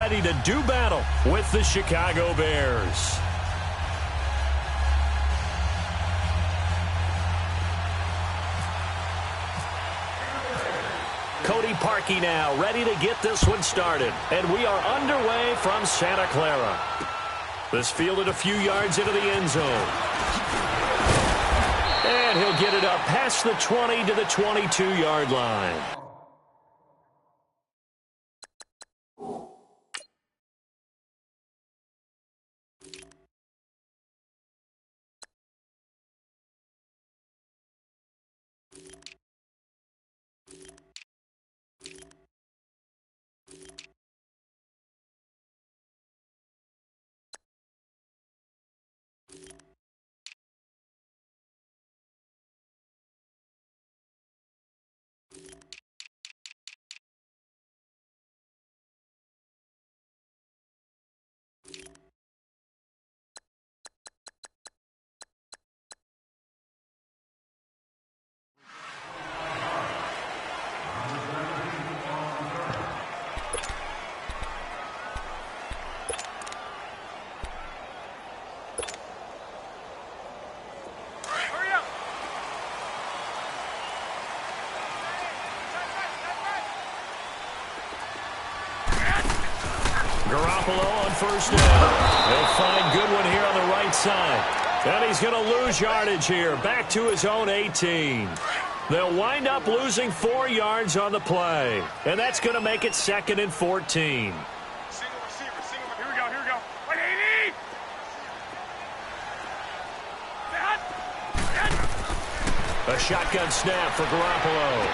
ready to do battle with the Chicago Bears. Cody Parkey now ready to get this one started. And we are underway from Santa Clara. This fielded a few yards into the end zone. And he'll get it up past the 20 to the 22-yard line. Garoppolo on first down. He'll find Goodwin here on the right side. And he's going to lose yardage here. Back to his own 18. They'll wind up losing 4 yards on the play. And that's going to make it 2nd and 14. Single receiver. Here we go. Wait, 80! A shotgun snap for Garoppolo.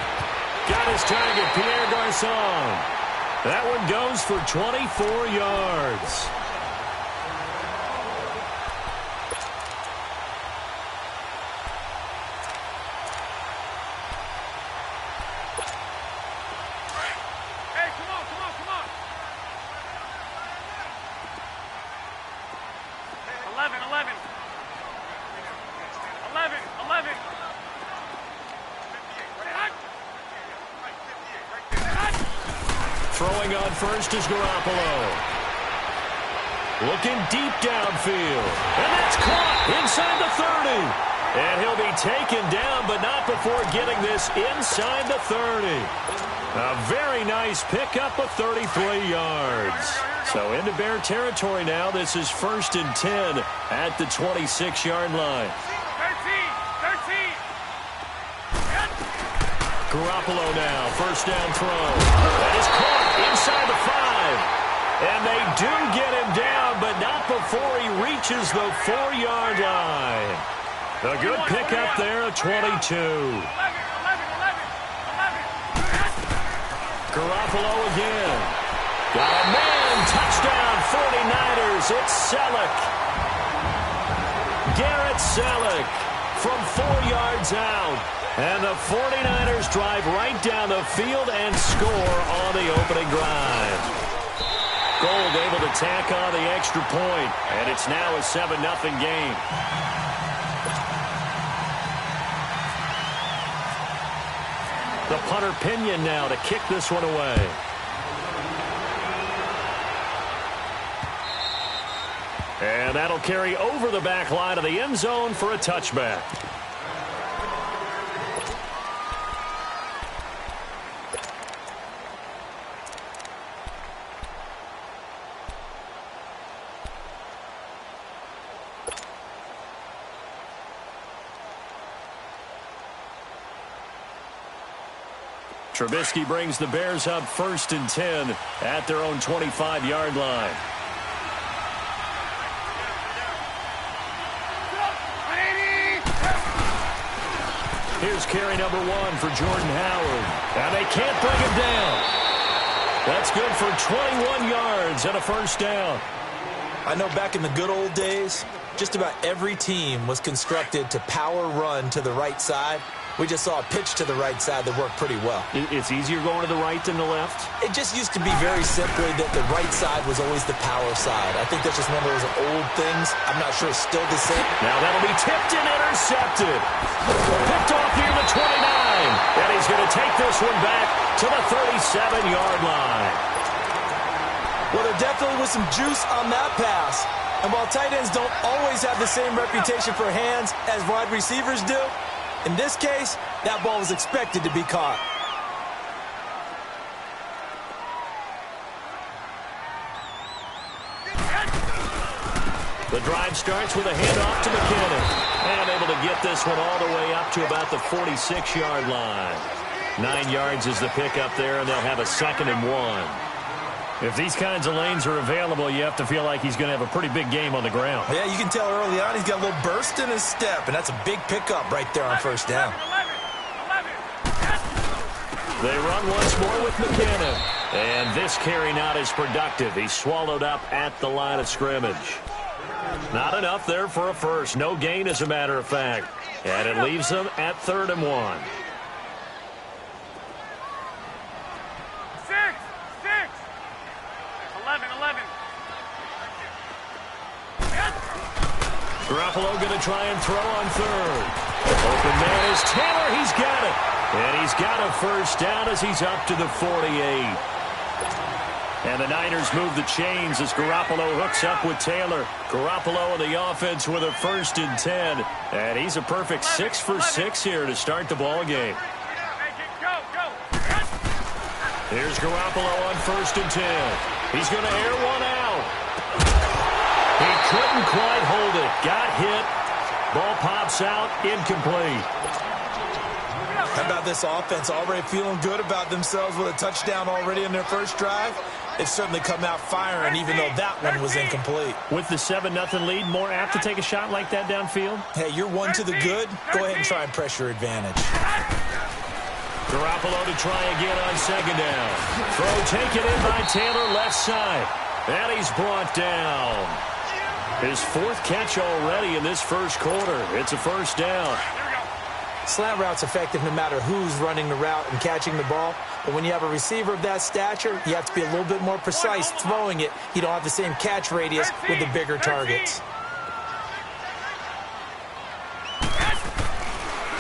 Got his target, Pierre Garçon. That one goes for 24 yards. Hey, come on. 11. Throwing on first is Garoppolo. Looking deep downfield. And that's caught inside the 30. And he'll be taken down, but not before getting this inside the 30. A very nice pickup of 33 yards. So into Bear territory now. This is 1st and 10 at the 26-yard line. 13. Garoppolo now, first down throw. That is caught inside the 5. And they do get him down, but not before he reaches the 4-yard line. A good pickup there of 22. 11. Garoppolo again. Got a man, touchdown, 49ers. It's Selleck. Garrett Selleck from 4 yards out. And the 49ers drive right down the field and score on the opening drive. Gold able to tack on the extra point, and it's now a 7-0 game. The punter Pinion now to kick this one away. And that'll carry over the back line of the end zone for a touchback. Trubisky brings the Bears up 1st and 10 at their own 25-yard line. Here's carry number 1 for Jordan Howard. And they can't bring him down. That's good for 21 yards and a first down. I know back in the good old days, just about every team was constructed to power run to the right side. We just saw a pitch to the right side that worked pretty well. It's easier going to the right than the left? It just used to be very simply that the right side was always the power side. I think that's just one of those old things. I'm not sure it's still the same. Now that'll be tipped and intercepted. Picked off near the 29. And he's going to take this one back to the 37-yard line. Well, there definitely was some juice on that pass. And while tight ends don't always have the same reputation for hands as wide receivers do, in this case, that ball was expected to be caught. The drive starts with a handoff to McKinnon. And able to get this one all the way up to about the 46-yard line. 9 yards is the pickup there, and they'll have a 2nd and 1. If these kinds of lanes are available, you have to feel like he's going to have a pretty big game on the ground. Yeah, you can tell early on he's got a little burst in his step, and that's a big pickup right there on first down. They run once more with McKinnon. And this carry not as productive. He's swallowed up at the line of scrimmage. Not enough there for a first. No gain, as a matter of fact. And it leaves them at 3rd and 1. 11. Garoppolo going to try and throw on 3rd. Open man is Taylor. He's got it. And he's got a first down as he's up to the 48. And the Niners move the chains as Garoppolo hooks up with Taylor. Garoppolo and the offense with a 1st and 10. And he's a perfect 6 for 6 here to start the ball game. Here's Garoppolo on 1st and 10. He's going to air one out. He couldn't quite hold it. Got hit. Ball pops out. Incomplete. How about this offense already feeling good about themselves with a touchdown already in their first drive? They've certainly come out firing, even though that one was incomplete. With the 7-0 lead, more apt to take a shot like that downfield? Hey, you're one to the good. Go ahead and try and press your advantage. Garoppolo to try again on 2nd down. Throw taken in by Taylor, left side. And he's brought down. His 4th catch already in this first quarter. It's a first down. Slant route's effective no matter who's running the route and catching the ball. But when you have a receiver of that stature, you have to be a little bit more precise throwing it. You don't have the same catch radius with the bigger targets.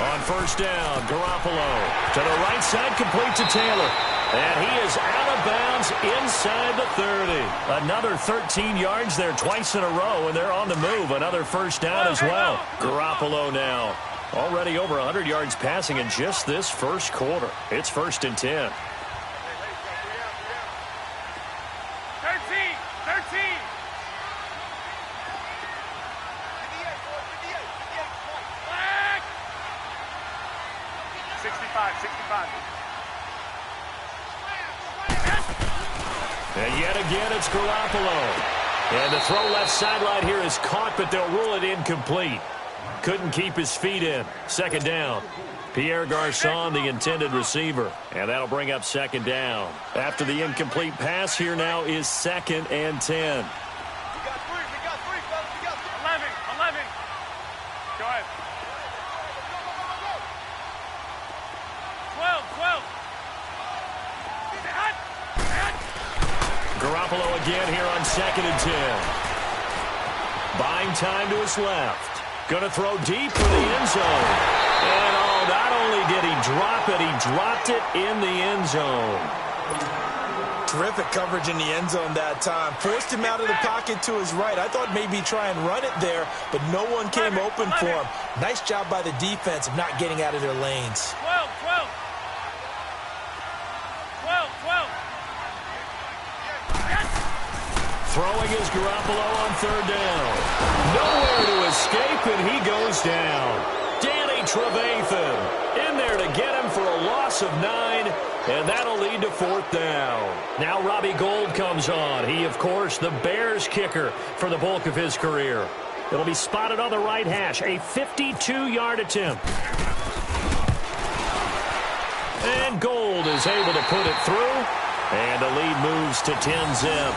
On first down, Garoppolo to the right side, complete to Taylor. And he is out of bounds inside the 30. Another 13 yards there twice in a row, and they're on the move. Another first down as well. Garoppolo now already over 100 yards passing in just this first quarter. It's 1st and 10. 13. 65. And yet again, it's Garoppolo. And the throw left sideline here is caught, but they'll rule it incomplete. Couldn't keep his feet in. 2nd down. Pierre Garçon, the intended receiver. And that'll bring up 2nd down. After the incomplete pass, here now is 2nd and 10. We got 3, fellas. We got 3. 11. Go ahead. 12. Garoppolo again here on 2nd and 10. Buying time to his left. Going to throw deep for the end zone. And not only did he drop it, he dropped it in the end zone. Terrific coverage in the end zone that time. Forced him out of the pocket to his right. I thought maybe try and run it there, but no one came open for him. Nice job by the defense of not getting out of their lanes. 12. Throwing is Garoppolo on 3rd down. Nowhere to escape, and he goes down. Danny Trevathan in there to get him for a loss of 9, and that'll lead to 4th down. Now Robbie Gould comes on. He, of course, the Bears kicker for the bulk of his career. It'll be spotted on the right hash, a 52-yard attempt. And Gould is able to put it through, and the lead moves to 10-zip.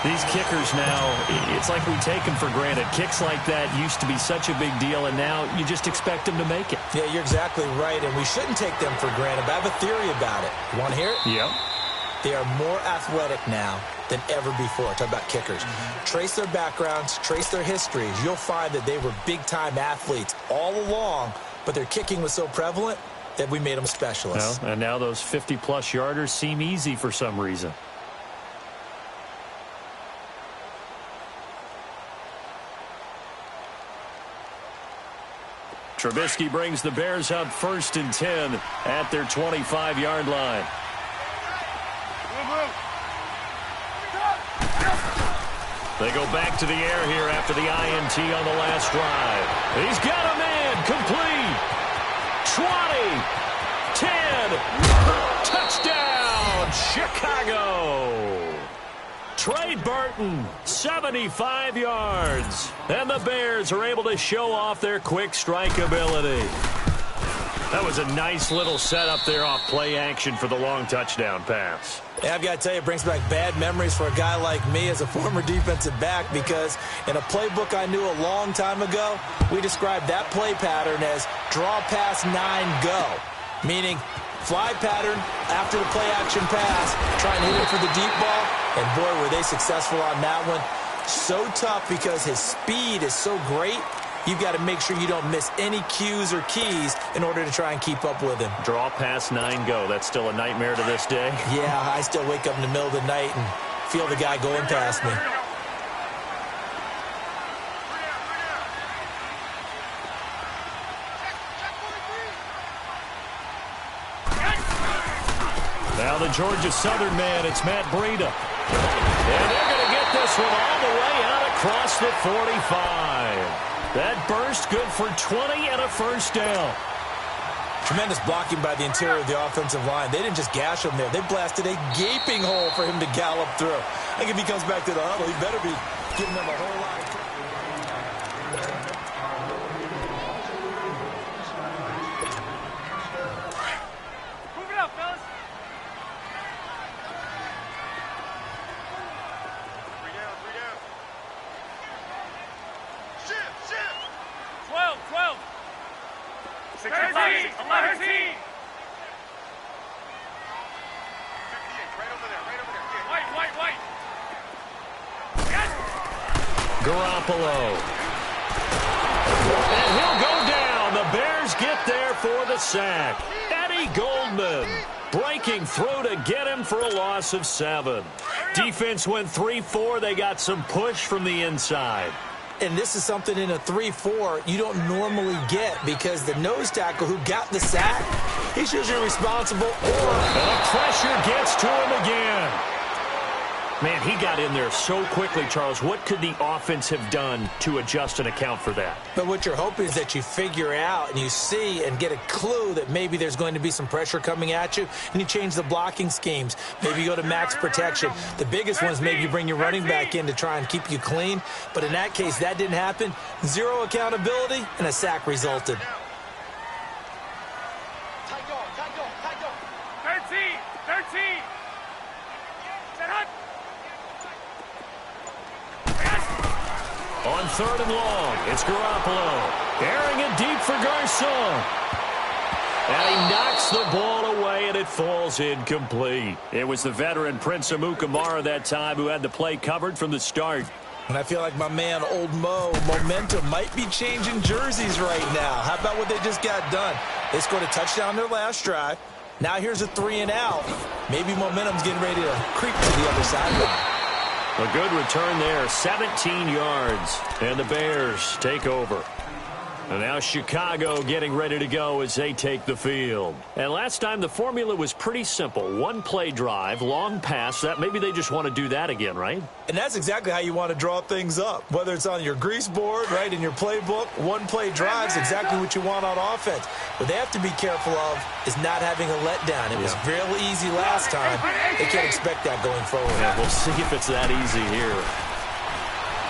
These kickers now, it's like we take them for granted. Kicks like that used to be such a big deal, and now you just expect them to make it. Yeah, you're exactly right, and we shouldn't take them for granted. But I have a theory about it. You want to hear it? Yep. They are more athletic now than ever before. Talk about kickers. Trace their backgrounds, trace their histories. You'll find that they were big-time athletes all along, but their kicking was so prevalent that we made them specialists. Well, and now those 50-plus yarders seem easy for some reason. Trubisky brings the Bears up 1st and 10 at their 25-yard line. They go back to the air here after the INT on the last drive. He's got a man. Complete. 20. 10. Touchdown, Chicago. Trey Burton, 75 yards. And the Bears are able to show off their quick strike ability. That was a nice little setup there off play action for the long touchdown pass. Yeah, I've got to tell you, it brings back bad memories for a guy like me as a former defensive back, because in a playbook I knew a long time ago, we described that play pattern as draw pass 9 go, meaning fly pattern after the play action pass, try and hit it for the deep ball, and boy, were they successful on that one. So tough because his speed is so great. You've got to make sure you don't miss any cues or keys in order to try and keep up with him. Draw pass 9 go. That's still a nightmare to this day? Yeah, I still wake up in the middle of the night and feel the guy going past me. Now the Georgia Southern man, it's Matt Breida. And they're going to get this one all the way out across the 45. That burst good for 20 and a first down. Tremendous blocking by the interior of the offensive line. They didn't just gash him there. They blasted a gaping hole for him to gallop through. I think if he comes back to the huddle, he better be giving them a whole lot of... Move it up, fellas. 3 down, 3 down. Shift. 12. 6 and 5, 6 and 5. 13. 58, right over there. White. Yes. Garoppolo. And he'll go down. The Bears get there for the sack. Eddie Goldman breaking through to get him for a loss of 7. Defense went 3-4. They got some push from the inside. And this is something in a 3-4 you don't normally get, because the nose tackle who got the sack, he's usually responsible. And the pressure gets to him again. Man, he got in there so quickly, Charles. What could the offense have done to adjust and account for that? But what you're hoping is that you figure out and you see and get a clue that maybe there's going to be some pressure coming at you, and you change the blocking schemes. Maybe you go to max protection. The biggest one is maybe you bring your running back in to try and keep you clean. But in that case, that didn't happen. 0 accountability, and a sack resulted. Tight dog. 13. Set up. On 3rd and long, it's Garoppolo. Airing it deep for Garcon. And he knocks the ball away, and it falls incomplete. It was the veteran Prince Amukamara that time who had the play covered from the start. And I feel like my man, Old Mo, momentum might be changing jerseys right now. How about what they just got done? They scored a touchdown their last drive. Now here's a 3 and out. Maybe momentum's getting ready to creep to the other sideline. A good return there, 17 yards, and the Bears take over. And now Chicago getting ready to go as they take the field. And last time the formula was pretty simple. 1-play drive, long pass. That maybe they just want to do that again, right? And that's exactly how you want to draw things up. Whether it's on your grease board, right, in your playbook, 1-play drive's exactly what you want on offense. What they have to be careful of is not having a letdown. It was real easy last time. They can't expect that going forward. Yeah, we'll see if it's that easy here.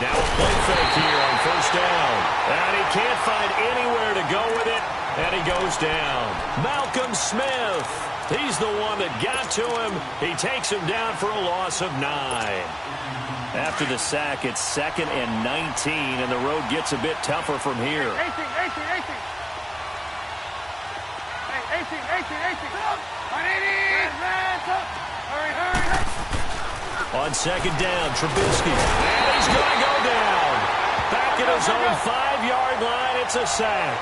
Now a play fake here on 1st down. And he can't find anywhere to go with it. And he goes down. Malcolm Smith. He's the one that got to him. He takes him down for a loss of 9. After the sack, it's 2nd and 19. And the road gets a bit tougher from here. 18. Hey, 18. Hurry. On 2nd down, Trubisky. And he's going to go down. Back at his own 5-yard line, it's a sack.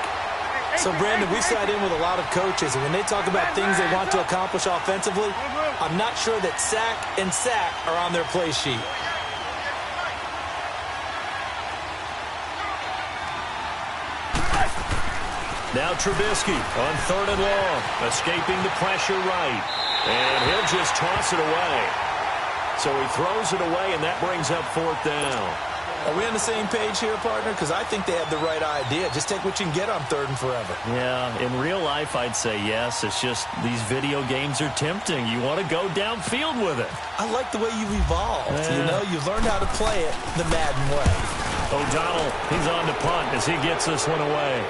So, Brandon, we sat in with a lot of coaches, and when they talk about things they want to accomplish offensively, I'm not sure that sack and sack are on their play sheet. Now Trubisky on 3rd and long, escaping the pressure right. And he'll just toss it away. So he throws it away, and that brings up 4th down. Are we on the same page here, partner? Because I think they have the right idea. Just take what you can get on 3rd and forever. Yeah, in real life, I'd say yes. It's just these video games are tempting. You want to go downfield with it. I like the way you've evolved. You know, you've learned how to play it the Madden way. O'Donnell, he's on to punt as he gets this one away.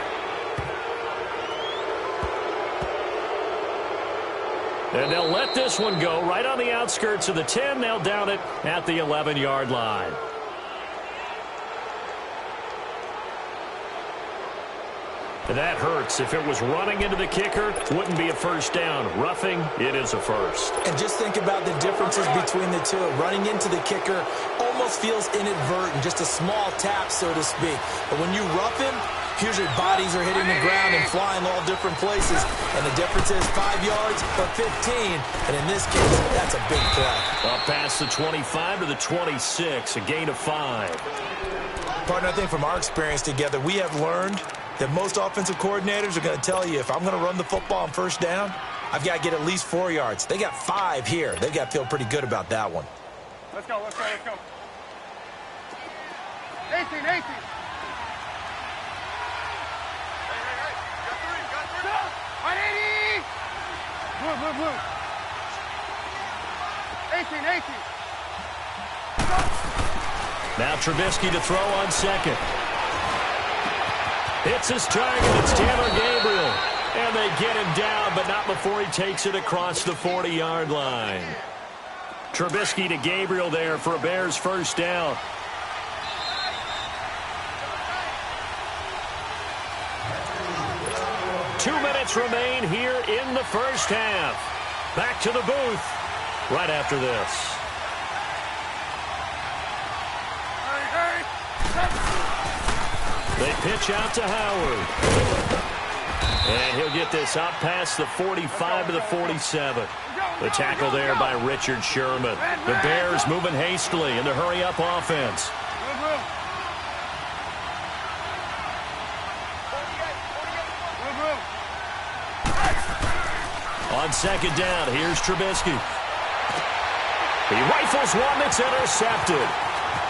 And they'll let this one go right on the outskirts of the 10. They'll down it at the 11-yard line. And that hurts. If it was running into the kicker, wouldn't be a first down. Roughing, it is a first. And just think about the differences between the two. Running into the kicker almost feels inadvertent, just a small tap, so to speak. But when you rough him, usually bodies are hitting the ground and flying all different places. And the difference is 5 yards or 15. And in this case, that's a big play. Up past the 25 to the 26, a gain of 5. Partner, I think from our experience together, we have learned that most offensive coordinators are going to tell you, if I'm going to run the football on first down, I've got to get at least 4 yards. They got 5 here. They've got to feel pretty good about that one. Let's go, let's go, let's go. 18, 18. Hey, got 3. 180. Blue, blue, blue. 18, 18. Now Trubisky to throw on 2nd. It's his target. It's Taylor Gabriel. And they get him down, but not before he takes it across the 40-yard line. Trubisky to Gabriel there for a Bears first down. Two minutes remain here in the first half. Back to the booth right after this. They pitch out to Howard. And he'll get this out past the 45 to the 47. The tackle there by Richard Sherman. The Bears moving hastily in the hurry-up offense. On 2nd down, here's Trubisky. He rifles one that's intercepted.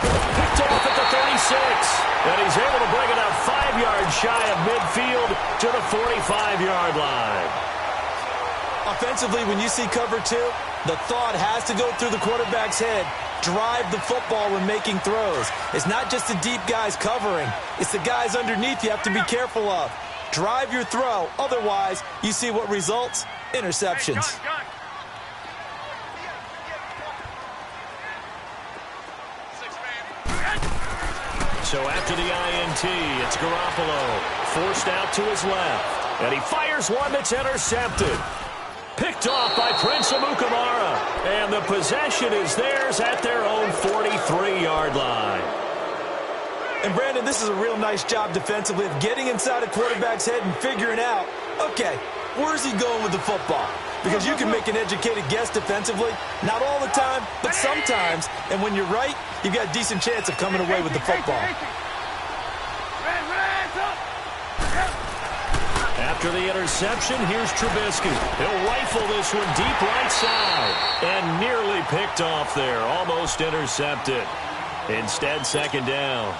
Picked off at the 36. And he's able to bring it up 5 yards shy of midfield to the 45-yard line. Offensively, when you see cover 2, the thought has to go through the quarterback's head. Drive the football when making throws. It's not just the deep guys covering. It's the guys underneath you have to be careful of. Drive your throw. Otherwise, you see what results? Interceptions. So after the INT, it's Garoppolo, forced out to his left. And he fires one that's intercepted. Picked off by Prince Amukamara. And the possession is theirs at their own 43-yard line. And, Brandon, this is a real nice job defensively of getting inside a quarterback's head and figuring out, okay, where's he going with the football? Because you can make an educated guess defensively. Not all the time, but sometimes. And when you're right, you've got a decent chance of coming away with the football. After the interception, here's Trubisky. He'll rifle this one deep right side. And nearly picked off there. Almost intercepted. Instead, 2nd down.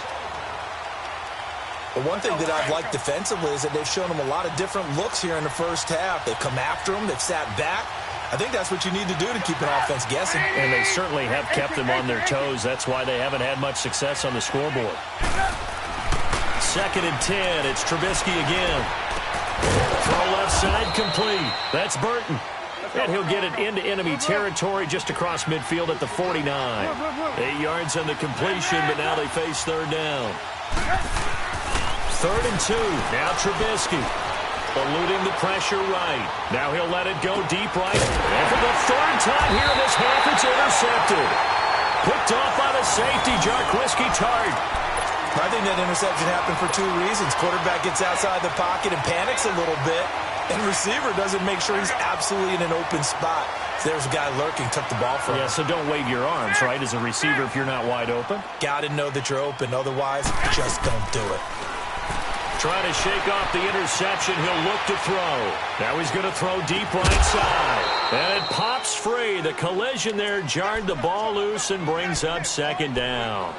But one thing that I've liked defensively is that they've shown them a lot of different looks here in the first half. They've come after them. They've sat back. I think that's what you need to do to keep an offense guessing. And they certainly have kept them on their toes. That's why they haven't had much success on the scoreboard. 2nd and 10. It's Trubisky again. Throw left side complete. That's Burton. And he'll get it into enemy territory just across midfield at the 49. 8 yards on the completion, but now they face 3rd down. 3rd and 2. Now Trubisky. Eluding the pressure right. Now he'll let it go deep right. And for the 3rd time here in this half, it's intercepted. Picked off by the safety, Jarquiski Tart. I think that interception happened for 2 reasons. Quarterback gets outside the pocket and panics a little bit. And receiver doesn't make sure he's absolutely in an open spot. So there's a guy lurking, took the ball from him. Yeah, so don't wave your arms, right, as a receiver if you're not wide open. Got to know that you're open. Otherwise, just don't do it. trying to shake off the interception. He'll look to throw. Now he's going to throw deep right side. And it pops free. The collision there jarred the ball loose and brings up second down.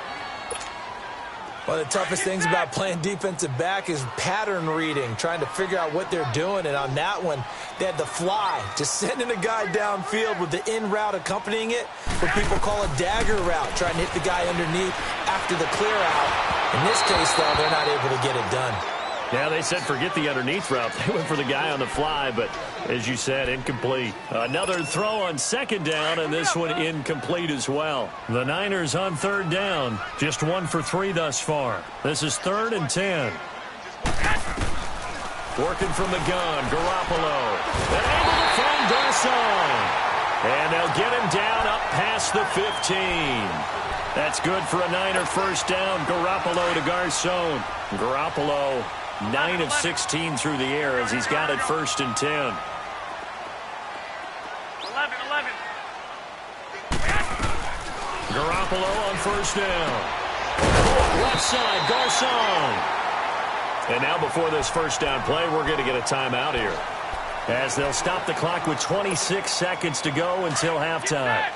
One of the toughest things about playing defensive back is pattern reading, trying to figure out what they're doing. And on that one, they had the fly, just sending a guy downfield with the in route accompanying it, what people call a dagger route, trying to hit the guy underneath after the clear out. In this case, though, they're not able to get it done. Yeah, they said forget the underneath route. They went for the guy on the fly, but as you said, incomplete. Another throw on second down, and this one incomplete as well. The Niners on third down, just 1 for 3 thus far. This is 3rd and 10. Working from the gun, Garoppolo. And able to find Garcon. And they'll get him down up past the 15. That's good for a Niner first down. Garoppolo to Garcon. Garoppolo 9 of 16 through the air as he's got it 1st and 10. 11. Garoppolo on first down. Left side, Garcon. And now before this first down play, we're going to get a timeout here, as they'll stop the clock with 26 seconds to go until halftime.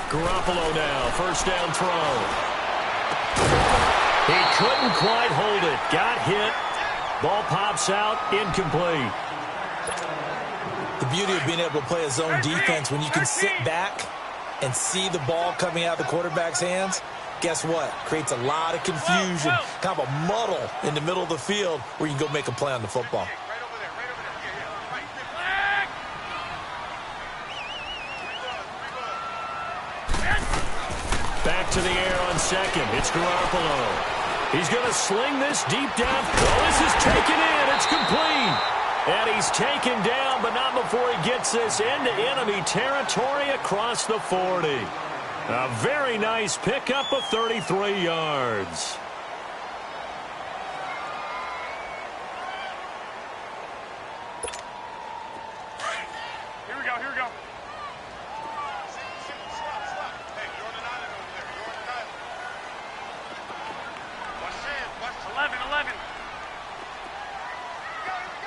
Garoppolo now, first down throw. He couldn't quite hold it. Got hit. Ball pops out, incomplete. The beauty of being able to play a zone defense when you can sit back and see the ball coming out of the quarterback's hands, guess what? Creates a lot of confusion, kind of a muddle in the middle of the field where you can go make a play on the football. Back to the air on second. It's Garoppolo. He's going to sling this deep down. Oh, this is taken in. It's complete. And he's taken down, but not before he gets this into enemy territory across the 40. A very nice pickup of 33 yards. Here we go. 11.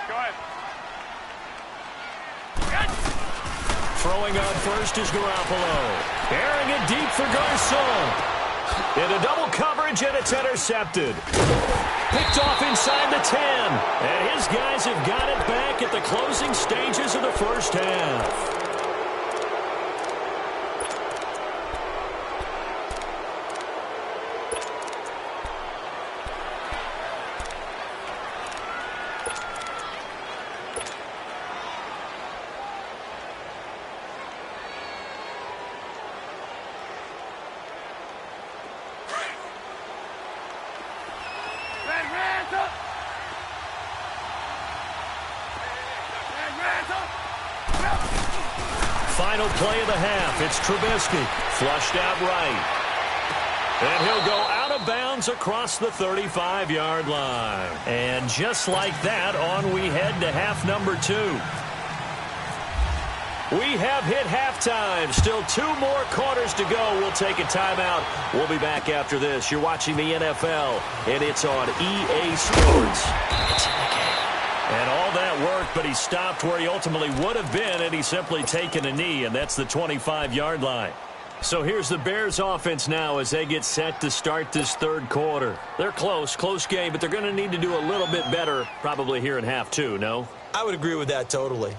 Go ahead. Throwing on first is Garoppolo. Airing it deep for Garcon. Into double coverage, and it's intercepted. Picked off inside the 10. And his guys have got it back at the closing stages of the first half. Final play of the half. It's Trubisky. Flushed out right. And he'll go out of bounds across the 35-yard line. And just like that, on we head to half number 2. We have hit halftime. Still 2 more quarters to go. We'll take a timeout. We'll be back after this. You're watching the NFL, and it's on EA Sports. It's in the game. And all that work, but he stopped where he ultimately would have been, and he's simply taken a knee, and that's the 25-yard line. So here's the Bears offense now as they get set to start this third quarter. They're close game, but they're going to need to do a little bit better probably here in half 2, no? I would agree with that totally.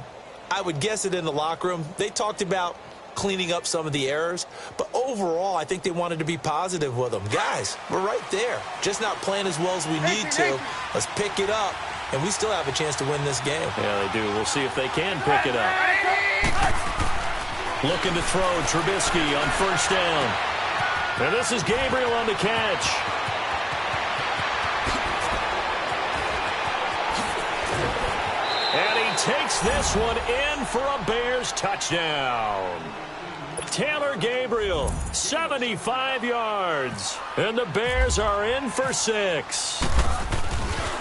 I would guess it in the locker room. They talked about cleaning up some of the errors, but overall, I think they wanted to be positive with them. Guys, we're right there. Just not playing as well as we need to. Let's pick it up, and we still have a chance to win this game. Yeah, they do. We'll see if they can pick it up. Looking to throw, Trubisky on first down. And this is Gabriel on the catch. And he takes this one in for a Bears touchdown. Taylor Gabriel, 75 yards. And the Bears are in for 6.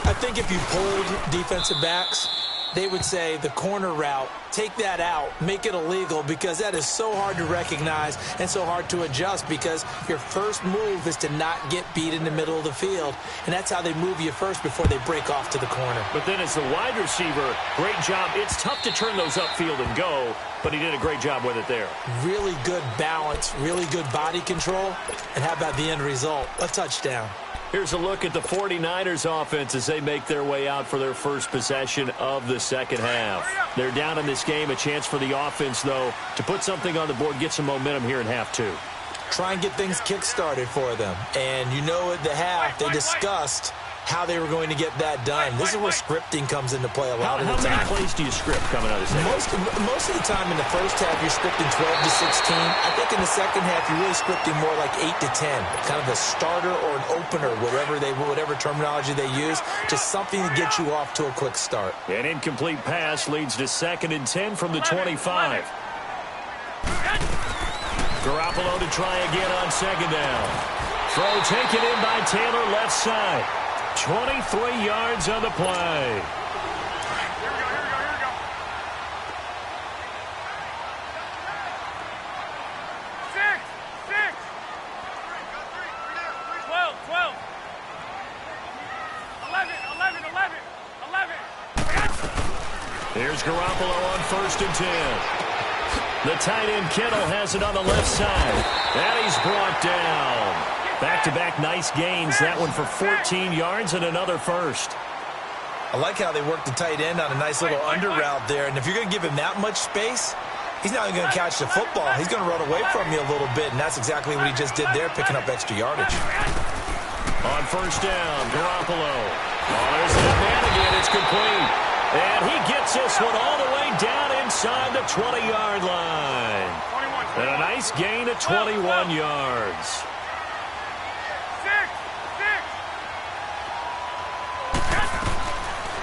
I think if you polled defensive backs, they would say the corner route, take that out, make it illegal, because that is so hard to recognize and so hard to adjust, because your first move is to not get beat in the middle of the field, and that's how they move you first before they break off to the corner. But then as the wide receiver, great job. It's tough to turn those upfield and go, but he did a great job with it there. Really good balance, really good body control, and how about the end result? A touchdown. Here's a look at the 49ers offense as they make their way out for their first possession of the second half. They're down in this game. A chance for the offense, though, to put something on the board, get some momentum here in half two. Try and get things kick-started for them. And you know at the half, they discussed how they were going to get that done. This is where scripting comes into play a lot of the time. How many plays do you script coming out of this game? Most of the time in the first half, you're scripting 12 to 16. I think in the second half, you're really scripting more like 8 to 10. Kind of a starter or an opener, whatever terminology they use, just something to get you off to a quick start. An incomplete pass leads to 2nd and 10 from the 25. Garoppolo to try again on 2nd down. Throw taken in by Taylor left side. 23 yards on the play. Here we go. 6. 12. 11. Here's Garoppolo on 1st and 10. The tight end Kittle has it on the left side. And he's brought down. Back-to-back nice gains. That one for 14 yards and another first. I like how they work the tight end on a nice little under route there. And if you're going to give him that much space, he's not even going to catch the football. He's going to run away from you a little bit, and that's exactly what he just did there, picking up extra yardage. On 1st down, Garoppolo. Oh, there's that man again. It's complete. And he gets this one all the way down inside the 20-yard line. And a nice gain of 21 yards.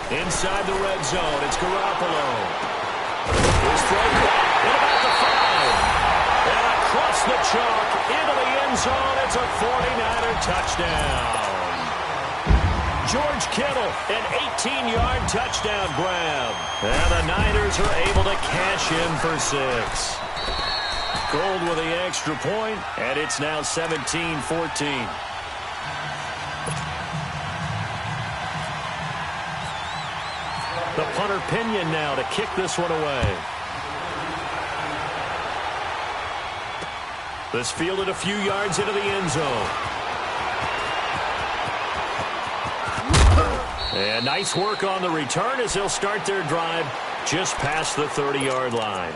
Inside the red zone, it's Garoppolo. His throw back at about the 5. And across the chalk into the end zone. It's a 49er touchdown. George Kittle, an 18-yard touchdown grab. And the Niners are able to cash in for 6. Gold with the extra point, and it's now 17-14. The punter Pinion now to kick this one away. This fielded a few yards into the end zone. And nice work on the return as they'll start their drive just past the 30-yard line.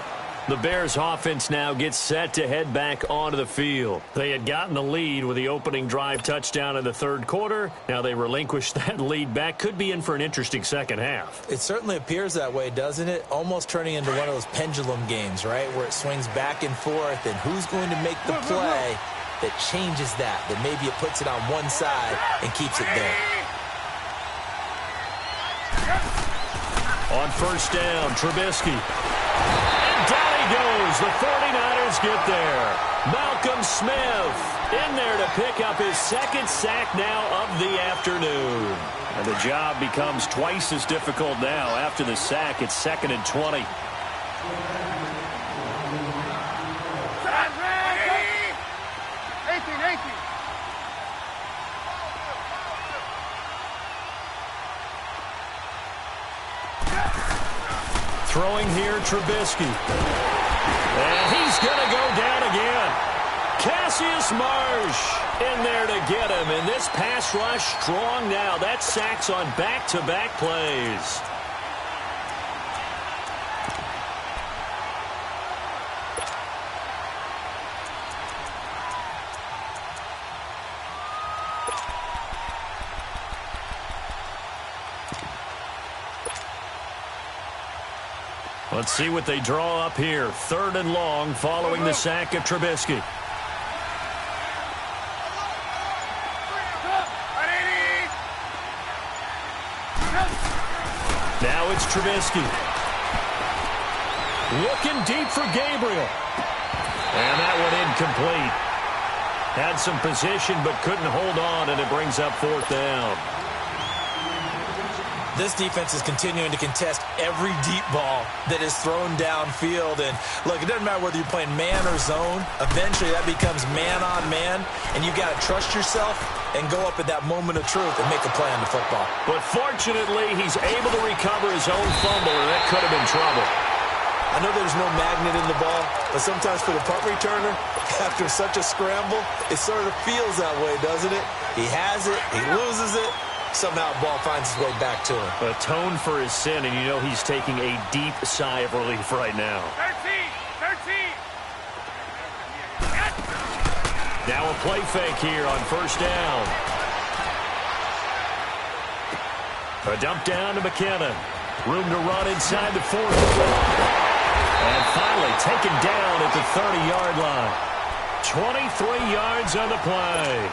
The Bears offense now gets set to head back onto the field. They had gotten the lead with the opening drive touchdown in the 3rd quarter. Now they relinquish that lead back. Could be in for an interesting second half. It certainly appears that way, doesn't it? Almost turning into one of those pendulum games, right? Where it swings back and forth, and who's going to make the play that changes that maybe it puts it on one side and keeps it there. On 1st down, Trubisky. Down he goes. The 49ers get there. Malcolm Smith in there to pick up his 2nd sack now of the afternoon. And the job becomes twice as difficult now. After the sack, it's 2nd and 20. Throwing here, Trubisky. And he's going to go down again. Cassius Marsh in there to get him. And this pass rush strong now. That sacks on back-to-back plays. Let's see what they draw up here. 3rd and long following the sack of Trubisky. Now it's Trubisky. Looking deep for Gabriel. And that one incomplete. Had some position but couldn't hold on, and it brings up 4th down. this defense is continuing to contest every deep ball that is thrown downfield. And look, it doesn't matter whether you're playing man or zone. Eventually, that becomes man on man, and you got to trust yourself and go up at that moment of truth and make a play on the football. But fortunately, he's able to recover his own fumble, and that could have been trouble. I know there's no magnet in the ball, but sometimes for the punt returner, after such a scramble, it sort of feels that way, doesn't it? He has it, he loses it, somehow the ball finds its way back to him. Atone for his sin, and you know he's taking a deep sigh of relief right now. 13. Now a play fake here on first down. A dump down to McKinnon. Room to run inside the 4. And finally taken down at the 30-yard line. 23 yards on the play.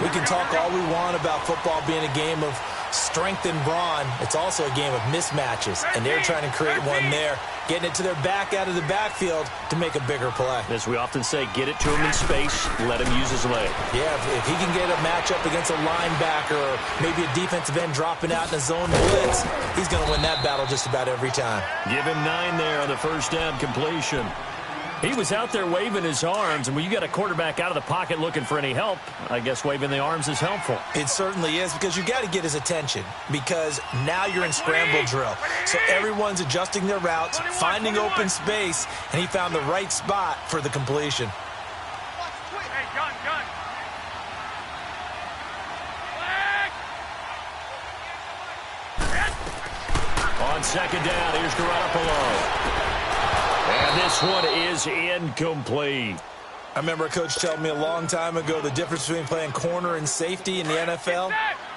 We can talk all we want about football being a game of strength and brawn. It's also a game of mismatches, and they're trying to create one there, getting it to their back out of the backfield to make a bigger play. As we often say, get it to him in space, let him use his leg. Yeah, if he can get a matchup against a linebacker or maybe a defensive end dropping out in a zone blitz, he's going to win that battle just about every time. Give him 9 there on the first down completion. He was out there waving his arms, and when you got a quarterback out of the pocket looking for any help, I guess waving the arms is helpful. It certainly is, because you got to get his attention, because now you're in scramble drill. So everyone's adjusting their routes, finding open space, and he found the right spot for the completion. Hey, gun. On second down, here's Garoppolo. And this one is incomplete. I remember a coach telling me a long time ago the difference between playing corner and safety in the NFL.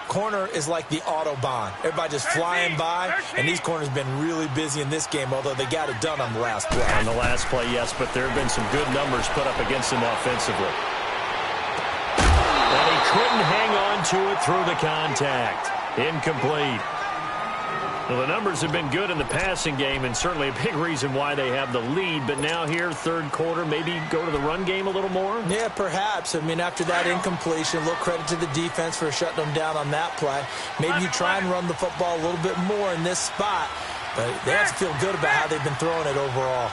Corner is like the Autobahn. Everybody just flying by, and these corners have been really busy in this game, although they got it done on the last play. On the last play, yes, but there have been some good numbers put up against him offensively. And he couldn't hang on to it through the contact. Incomplete. Well, the numbers have been good in the passing game, and certainly a big reason why they have the lead. But now here, third quarter, maybe go to the run game a little more? Yeah, perhaps. I mean, after that incompletion, a little credit to the defense for shutting them down on that play. Maybe you try and run the football a little bit more in this spot, but they have to feel good about how they've been throwing it overall.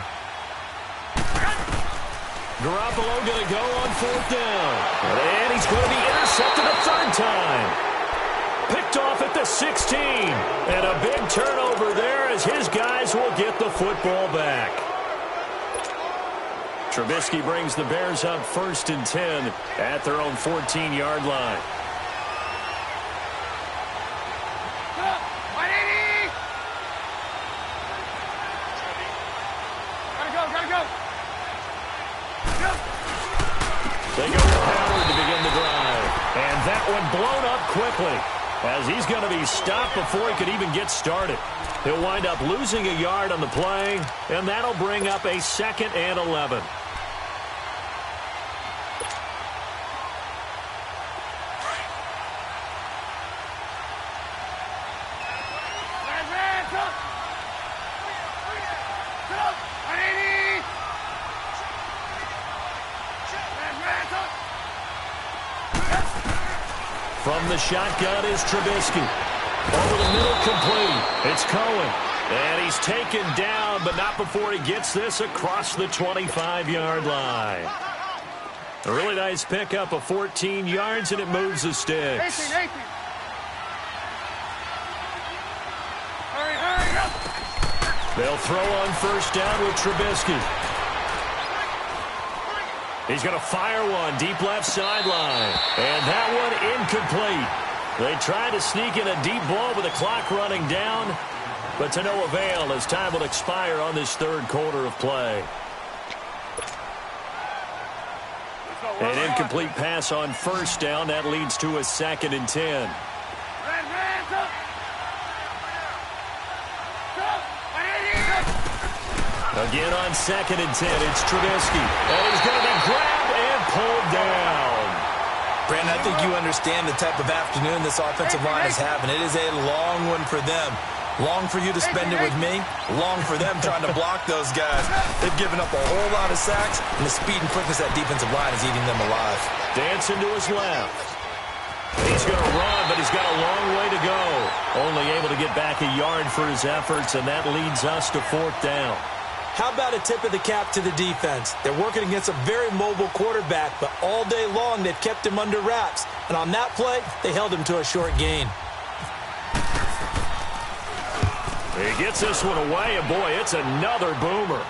Garoppolo going to go on fourth down. And he's going to be intercepted a third time. Picked off at the 16. And a big turnover there as his guys will get the football back. Trubisky brings the Bears up 1st and 10 at their own 14-yard line. Gotta go. They go to Howard to begin the drive. And that one blown up quickly, as he's going to be stopped before he could even get started. He'll wind up losing a yard on the play, and that'll bring up a 2nd and 11. From the shotgun is Trubisky. Over the middle, complete. It's Cohen. And he's taken down, but not before he gets this across the 25-yard line. A really nice pickup of 14 yards, and it moves the sticks. 18. Hurry up. They'll throw on first down with Trubisky. He's going to fire one deep left sideline. And that one incomplete. They try to sneak in a deep ball with the clock running down, but to no avail as time will expire on this third quarter of play. An incomplete pass on first down. That leads to a 2nd and 10. Again on 2nd and 10, it's Trubisky. And he's going to be grabbed and pulled down. Brandon, I think you understand the type of afternoon this offensive line is having. It is a long one for them. Long for you to spend it with me. Long for them trying to block those guys. They've given up a whole lot of sacks, and the speed and quickness of that defensive line is eating them alive. Dancing to his left. He's going to run, but he's got a long way to go. Only able to get back a yard for his efforts, and that leads us to 4th down. How about a tip of the cap to the defense? They're working against a very mobile quarterback, but all day long they've kept him under wraps. And on that play, they held him to a short gain. He gets this one away, and boy, it's another boomer.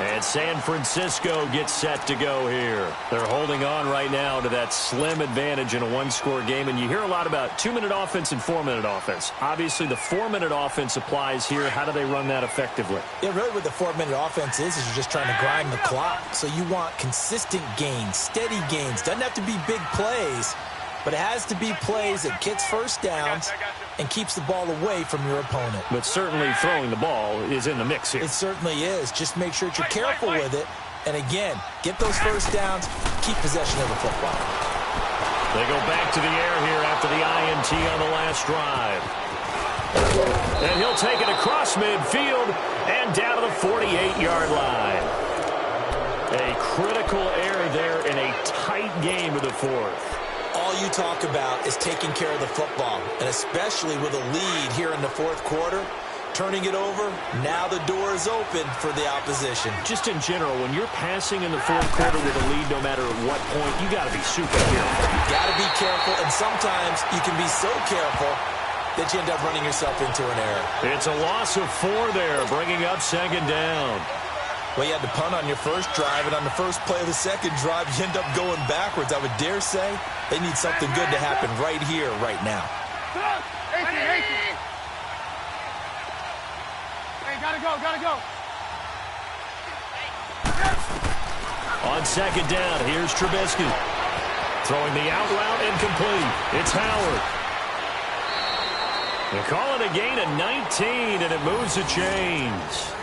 And San Francisco gets set to go here. They're holding on right now to that slim advantage in a one-score game. And you hear a lot about 2-minute offense and 4-minute offense. Obviously, the 4-minute offense applies here. How do they run that effectively? Yeah, really what the 4-minute offense is you're just trying to grind the clock. So you want consistent gains, steady gains. Doesn't have to be big plays, but it has to be plays that gets first downs and keeps the ball away from your opponent. But certainly throwing the ball is in the mix here. It certainly is. Just make sure that you're careful with it. And again, get those first downs, keep possession of the football. They go back to the air here after the INT on the last drive. And he'll take it across midfield and down to the 48-yard line. A critical error there in a tight game of the 4th. All you talk about is taking care of the football, and especially with a lead here in the 4th quarter, turning it over, now the door is open for the opposition. Just in general, when you're passing in the 4th quarter with a lead, no matter at what point, you got to be super careful. You got to be careful, and sometimes you can be so careful that you end up running yourself into an error. It's a loss of 4 there, bringing up 2nd down. Well, you had to punt on your first drive, and on the first play of the second drive, you end up going backwards. I would dare say they need something good to happen right here, right now. Hey, gotta go. On 2nd down, here's Trubisky. Throwing the out route incomplete. It's Howard. They call it a gain of 19, and it moves the chains.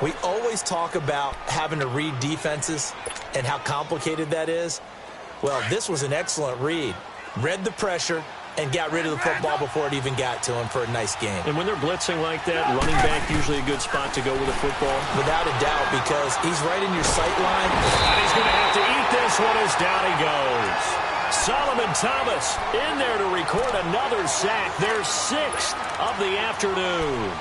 We always talk about having to read defenses and how complicated that is. Well, this was an excellent read. Read the pressure and got rid of the football before it even got to him for a nice game. And when they're blitzing like that, running back usually a good spot to go with the football. Without a doubt, because he's right in your sight line. And he's going to have to eat this one as down he goes. Solomon Thomas in there to record another sack. Their 6th of the afternoon.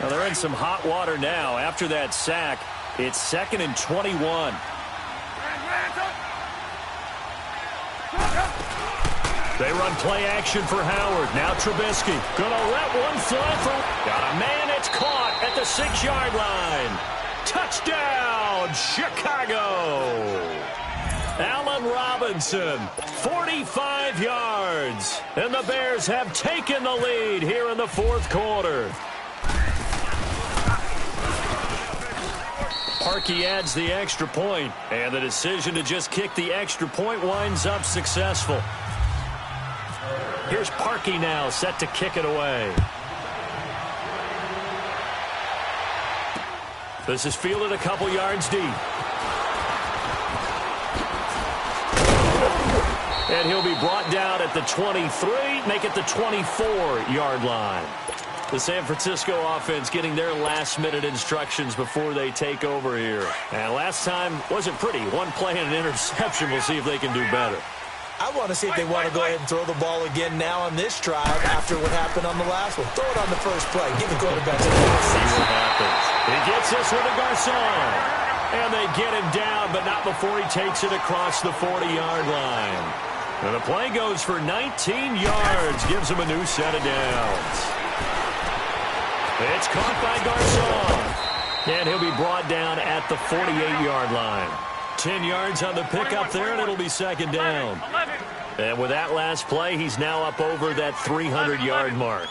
Now they're in some hot water now. After that sack, it's 2nd and 21. They run play action for Howard. Now Trubisky gonna let one fly for. Got a man. It's caught at the 6-yard line. Touchdown, Chicago. Allen Robinson, 45 yards. And the Bears have taken the lead here in the 4th quarter. Parkey adds the extra point, and the decision to just kick the extra point winds up successful. Here's Parkey now, set to kick it away. This is fielded a couple yards deep. And he'll be brought down at the 23, make it the 24-yard line. The San Francisco offense getting their last-minute instructions before they take over here. And last time wasn't pretty. One play and an interception. We'll see if they can do better. I want to see if they want to go ahead and throw the ball again now on this drive after what happened on the last one. Throw it on the first play. Give the quarterback a chance. See what happens. He gets this one to Garcon. And they get him down, but not before he takes it across the 40-yard line. And the play goes for 19 yards. Gives him a new set of downs. It's caught by Garcon. And he'll be brought down at the 48-yard line. 10 yards on the pickup there, and it'll be 2nd down. And with that last play, he's now up over that 300-yard mark.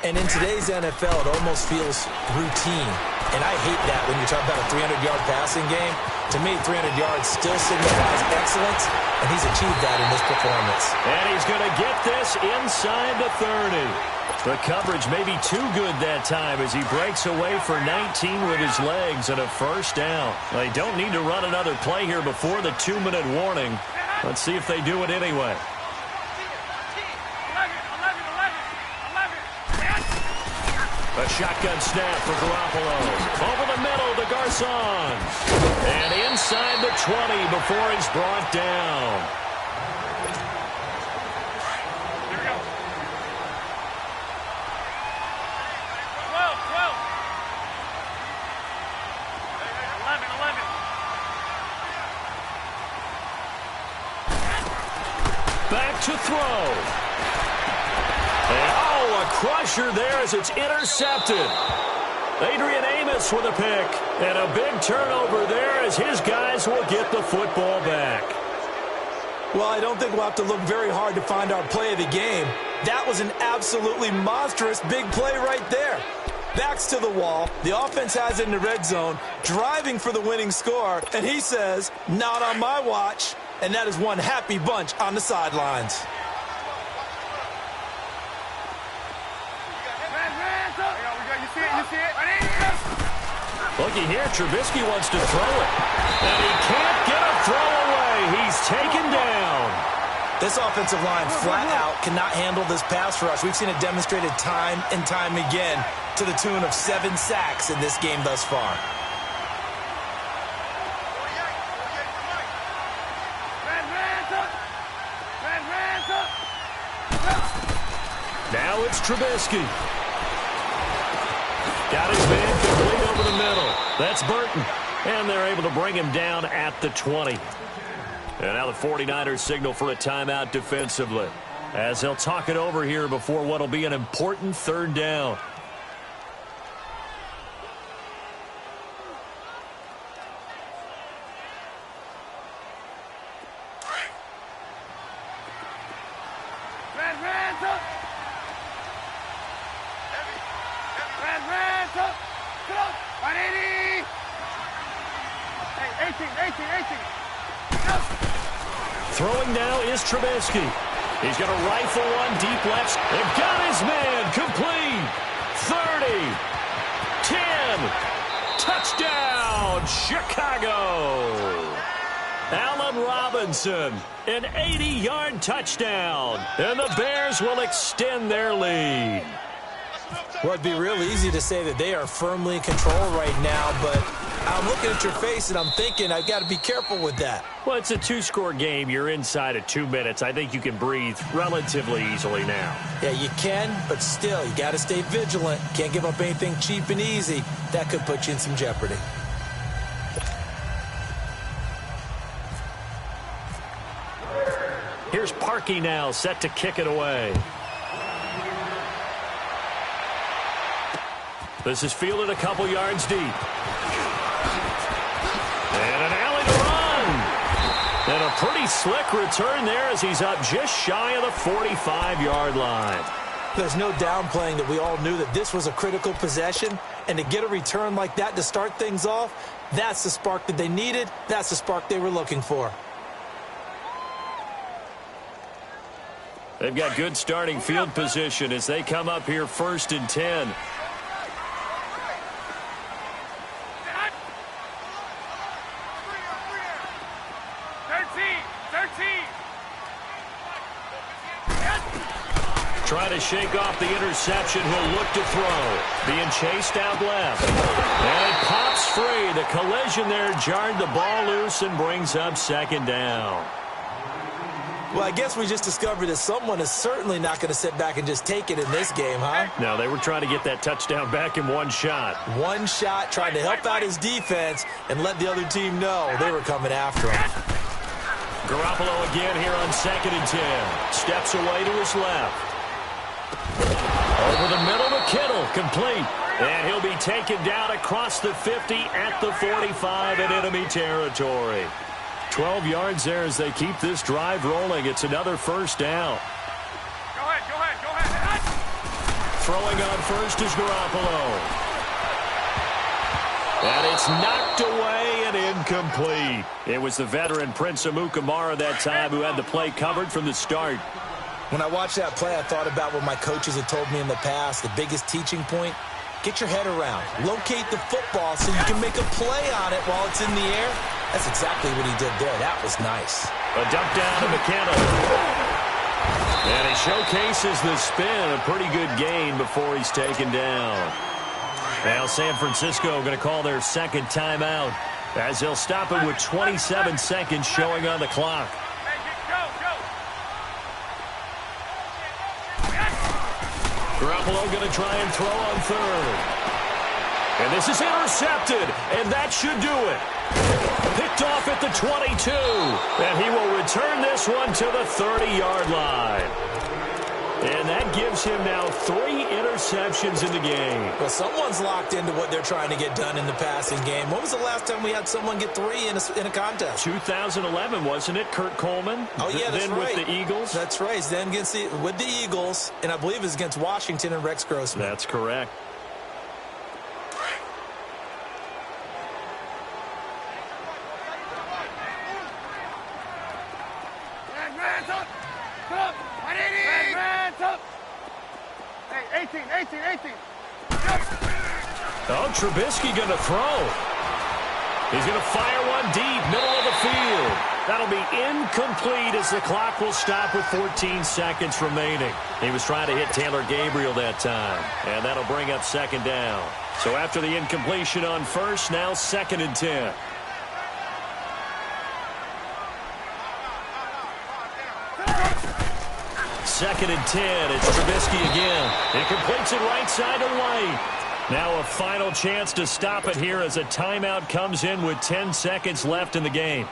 And in today's NFL, it almost feels routine. And I hate that when you're talking about a 300-yard passing game. To me, 300 yards still signifies excellence, and he's achieved that in this performance. And he's going to get this inside the 30. The coverage may be too good that time as he breaks away for 19 with his legs and a 1st down. They don't need to run another play here before the 2-minute warning. Let's see if they do it anyway. A shotgun snap for Garoppolo. Over the middle to Garcon. And inside the 20 before he's brought down. Here we go. 12, 12. 11, 11. Back to throw. And, oh, a crusher there as it's intercepted. Adrian Amos with a pick. And a big turnover there as his guys will get the football back. Well, I don't think we'll have to look very hard to find our play of the game. That was an absolutely monstrous big play right there. Backs to the wall. The offense has it in the red zone, driving for the winning score. And he says, not on my watch. And that is one happy bunch on the sidelines. You see it? Looky here, Trubisky wants to throw it. And he can't get a throw away. He's taken down. This offensive line flat out cannot handle this pass rush. We've seen it demonstrated time and time again to the tune of 7 sacks in this game thus far. Now it's Trubisky. Got his man complete over the middle. That's Burton. And they're able to bring him down at the 20. And now the 49ers signal for a timeout defensively, as they'll talk it over here before what will be an important third down. Throwing now is Trubisky. He's going to rifle one deep left. They've got his man complete. 30, 10, touchdown, Chicago. Allen Robinson, an 80-yard touchdown. And the Bears will extend their lead. Well, it'd be real easy to say that they are firmly in control right now, but I'm looking at your face and I'm thinking I've got to be careful with that. Well, it's a 2-score game. You're inside of 2 minutes. I think you can breathe relatively easily now. Yeah, you can, but still, you got to stay vigilant. Can't give up anything cheap and easy. That could put you in some jeopardy. Here's Parkey now, set to kick it away. This is fielded a couple yards deep. And an alley to run. And a pretty slick return there as he's up just shy of the 45-yard line. There's no downplaying that we all knew that this was a critical possession. And to get a return like that to start things off, that's the spark that they needed. That's the spark they were looking for. They've got good starting field position as they come up here 1st and 10. Trying to shake off the interception. He'll look to throw. Being chased out left. And it pops free. The collision there jarred the ball loose and brings up 2nd down. Well, I guess we just discovered that someone is certainly not going to sit back and just take it in this game, huh? No, they were trying to get that touchdown back in one shot. One shot, trying to help out his defense and let the other team know they were coming after him. Garoppolo again here on 2nd and 10. Steps away to his left. Over the middle to Kittle, complete. And he'll be taken down across the 50 at the 45 in enemy territory. 12 yards there as they keep this drive rolling. It's another 1st down. Go ahead. Throwing on first is Garoppolo. And it's knocked away and incomplete. It was the veteran Prince Amukamara that time who had the play covered from the start. When I watched that play, I thought about what my coaches had told me in the past. The biggest teaching point, get your head around. Locate the football so you can make a play on it while it's in the air. That's exactly what he did there. That was nice. A dump down to McKenna. And he showcases the spin. A pretty good gain before he's taken down. Now San Francisco going to call their second timeout as they'll stop it with 27 seconds showing on the clock. Garoppolo going to try and throw on third. And this is intercepted, and that should do it. Picked off at the 22, and he will return this one to the 30-yard line. And that gives him now 3 interceptions in the game. Well, someone's locked into what they're trying to get done in the passing game. When was the last time we had someone get 3 in a contest? 2011, wasn't it, Kurt Coleman? Oh, yeah, that's right. Then with the Eagles? That's right. Then with the Eagles, and I believe it was against Washington and Rex Grossman. That's correct. Oh, Trubisky going to throw. He's going to fire one deep, middle of the field. That'll be incomplete as the clock will stop with 14 seconds remaining. He was trying to hit Taylor Gabriel that time, and that'll bring up second down. So after the incompletion on first, now 2nd and 10. Second and 10. It's Trubisky again. He completes it right side to White. Now a final chance to stop it here as a timeout comes in with 10 seconds left in the game.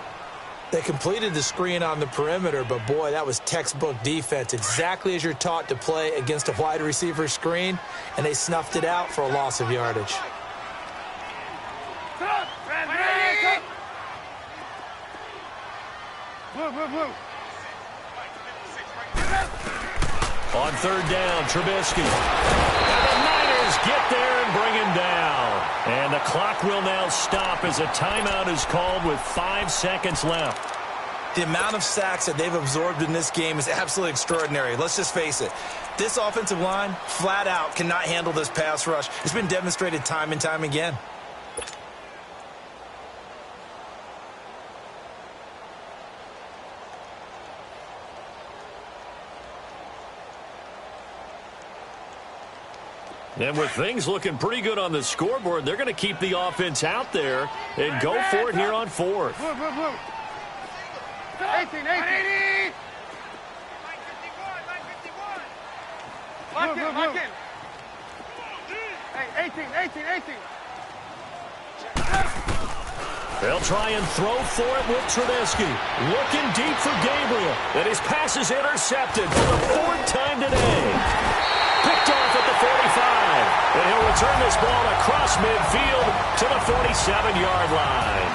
They completed the screen on the perimeter, but boy, that was textbook defense. Exactly as you're taught to play against a wide receiver screen, and they snuffed it out for a loss of yardage. On third down, Trubisky. And the Niners get there and bring him down. And the clock will now stop as a timeout is called with 5 seconds left. The amount of sacks that they've absorbed in this game is absolutely extraordinary. Let's just face it. This offensive line, flat out, cannot handle this pass rush. It's been demonstrated time and time again. And with things looking pretty good on the scoreboard, they're going to keep the offense out there and go for it here on 4th. 18. Lock in. Hey, 18. They'll try and throw for it with Trubisky. Looking deep for Gabriel. And his pass is intercepted for the 4th time today. Picked off at the 45. And he'll return this ball across midfield to the 47-yard line.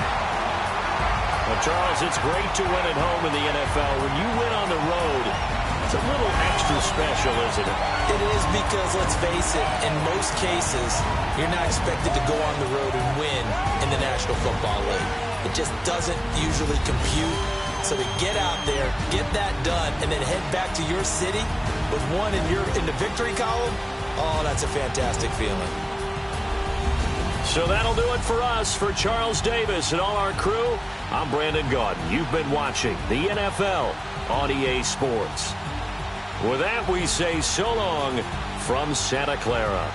Well, Charles, it's great to win at home in the NFL. When you win on the road, it's a little extra special, isn't it? It is because, let's face it, in most cases, you're not expected to go on the road and win in the National Football League. It just doesn't usually compute. So to get out there, get that done, and then head back to your city with one in the victory column, oh, that's a fantastic feeling. So that'll do it for us. For Charles Davis and all our crew, I'm Brandon Gaudin. You've been watching the NFL on EA Sports. With that, we say so long from Santa Clara.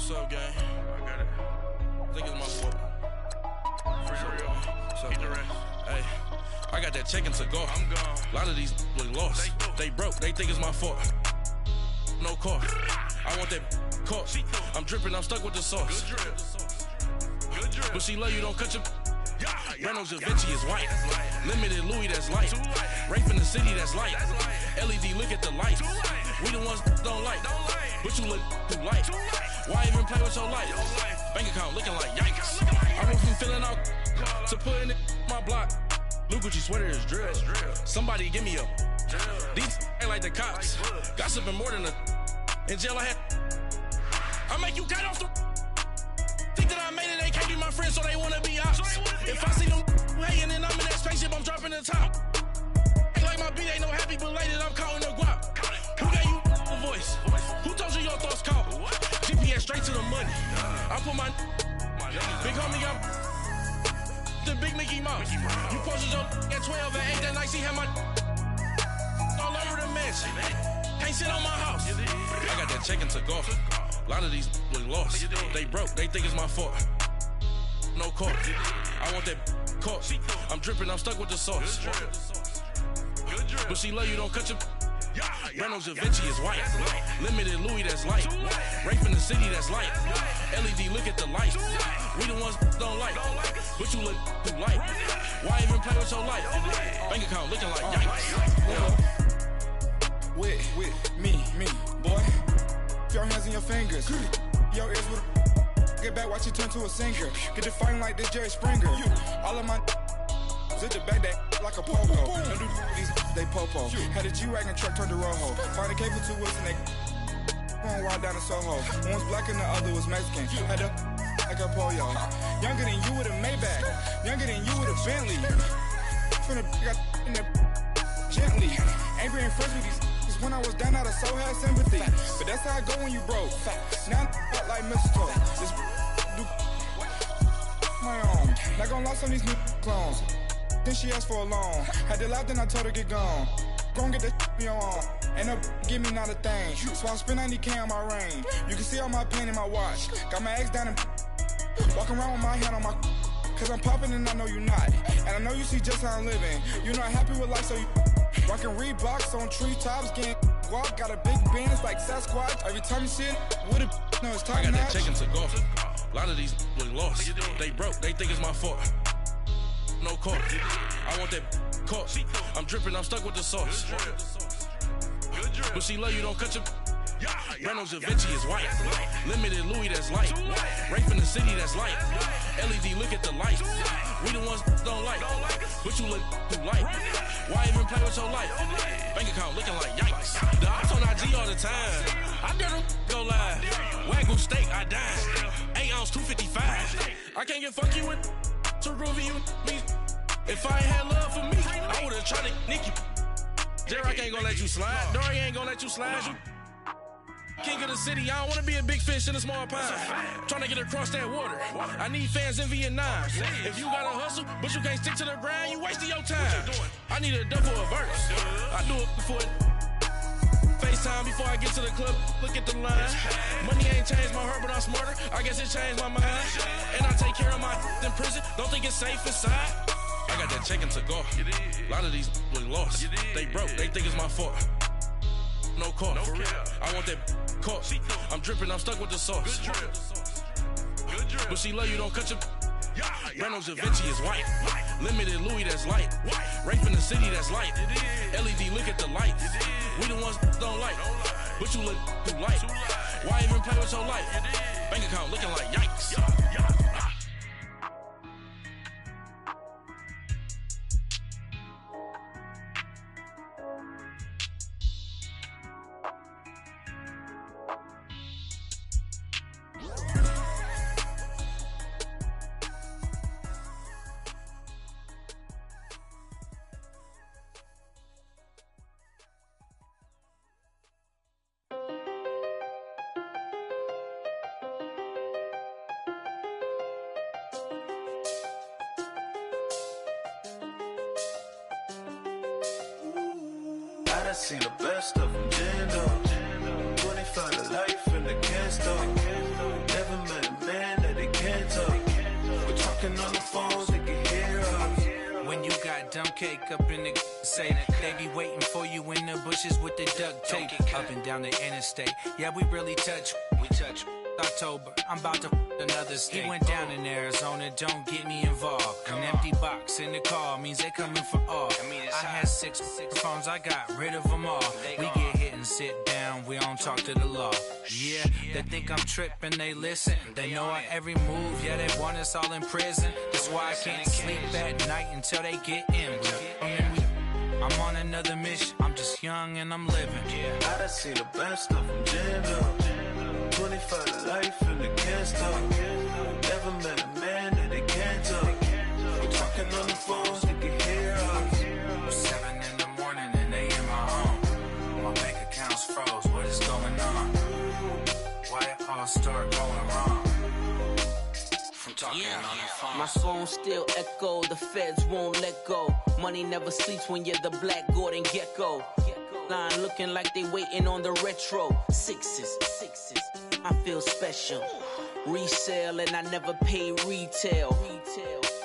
What's up, gang? I got it. I think it's my fault. For real. What's up, Get the man? rest. Hey, I got that check-in to go. I'm gone. A lot of these look lost. They broke. They think it's my fault. No car. I want that caught. I'm dripping. I'm stuck with the sauce. Good drip. Good drip. But she love you. Don't cut your. Yeah, Reynolds Da Vinci is white. Limited Louis, that's light. Rape in the city, that's light. LED, look at the lights. We the ones don't like. But you look too light. Why even play with your life? Bank account looking like yikes. I went from filling out to putting it in my block. Blue Gucci sweater is drill. Somebody give me a. These ain't like the cops. Gossiping more than a. In jail I had. I make you cut off the. Think that I made it, they can't be my friends, so they wanna be ops. If I see them hating and I'm in that spaceship, I'm dropping the top. Ain't like my beat ain't no happy belated, I'm calling the guap. Who gave you a voice? Who told you your thoughts count? GPS straight to the money. I put my big homie up the big Mickey Mouse. You posted your at 12 and 8 that night, she had my all over the mansion. Can't sit on my house. I got that check-in to go. A lot of these look lost. They broke, they think it's my fault. No car. I want that caught. I'm dripping, I'm stuck with the sauce. But she love you, don't cut your. Reynolds Da Vinci is white. Limited Louis, that's light. Rape in the city, that's light. LED, look at the lights. We the ones don't like. But you look too light. Why even play with your life? Bank account looking like yikes. With me, boy. Your hands and your fingers. Your ears with a get back, watch you turn to a singer. Get to fighting like this Jerry Springer. All of my zit the back that like a pogo. Don't do these they popo. Had a G-Wagon truck turned to Rojo. Find a cable 2 wheels and they going wild down in Soho. One was black and the other was Mexican. Had a like a pollo. Younger than you with a Maybach. Younger than you with a Bentley. From the got in the gently. Angry and friends with these. When I was down, I so had sympathy. But that's how I go when you broke. Now I'm like mistletoe. This do my own. Not gonna lost on these new clones. Then she asked for a loan. Had to laugh, then I told her get gone. Gon' get that in your arm. Ain't no give me not a thing. So I spend 90K on my ring. You can see all my pain in my watch. Got my ex down and walking around with my hand on my. Cause I'm popping and I know you not. And I know you see just how I'm living. You're not happy with life, so you. Rockin' Reeboks on treetops, getting guap, got a big Benz like Sasquatch. Every time you see it, with it, no, it's time. I got that check-in to go. A lot of these look lost. They broke, they think it's my fault. No car. I want that caught. I'm dripping, I'm stuck with the sauce. But she love you, don't cut your. Reynolds Da Vinci is white. Limited Louis, that's light. Rape in the city, that's light. LED, look at the lights. We the ones don't like. But you look too light. Why even play with your life? Bank account looking like yikes. The ops on IG all the time. I dare them go live. Wagyu steak, I dine. 8 ounce, 255. I can't get fuck you with to groovy you me. If I ain't had love for me, I would've tried to nick you. J-Rock ain't gonna let you slide. Dory ain't gonna let you slide. You king of the city, I don't wanna be a big fish in a small pond. Trying to get across that water. I need fans in Vietnam. If you gotta hustle, but you can't stick to the grind, you wasting your time. I need a double a verse. I do it before FaceTime before I get to the club. Look at the line. Money ain't changed my heart, but I'm smarter. I guess it changed my mind. And I take care of my in prison. Don't think it's safe inside. I got that check-in to go. A lot of these look lost. They broke, they think it's my fault. No car. I want that caught. I'm dripping, I'm stuck with the sauce. But she love you, don't cut your. Reynolds Da Vinci is white. Limited Louis, that's light. Rape in the city, that's light. LED, look at the lights. We the ones don't like. But you look too light. Why even play with your life? Bank account looking like yikes. I seen the best of them, Jando. 25 to life in the can't stop. Never dumb cake up in the say they be waiting for you in the bushes with the duct tape. Up and down the interstate, yeah, we really touch. We touch. October, I'm about to another state. He went down in Arizona, don't get me involved. An empty box in the car means they coming for all. I had six phones, I got rid of them all. We get hit and sit down, we don't talk to the law. Yeah, they think I'm tripping, they listen. They know our every move, yeah, they want us all in prison. That's why I can't sleep at night until they get in. I'm on another mission, I'm just young and I'm living. I done seen the best of them jammed up. 25 to life and they can't stop. Never met a man that they can't talk. We talking on the phones, they can hear us. 7 in the morning and they in my home. My bank account's froze, what is going on? Why it all start going wrong? From talking on the phone. My phone still echo, the feds won't let go. Money never sleeps when you're the Black Gordon Gecko. Line looking like they waiting on the retro. Sixes, I feel special. Resale and I never pay retail.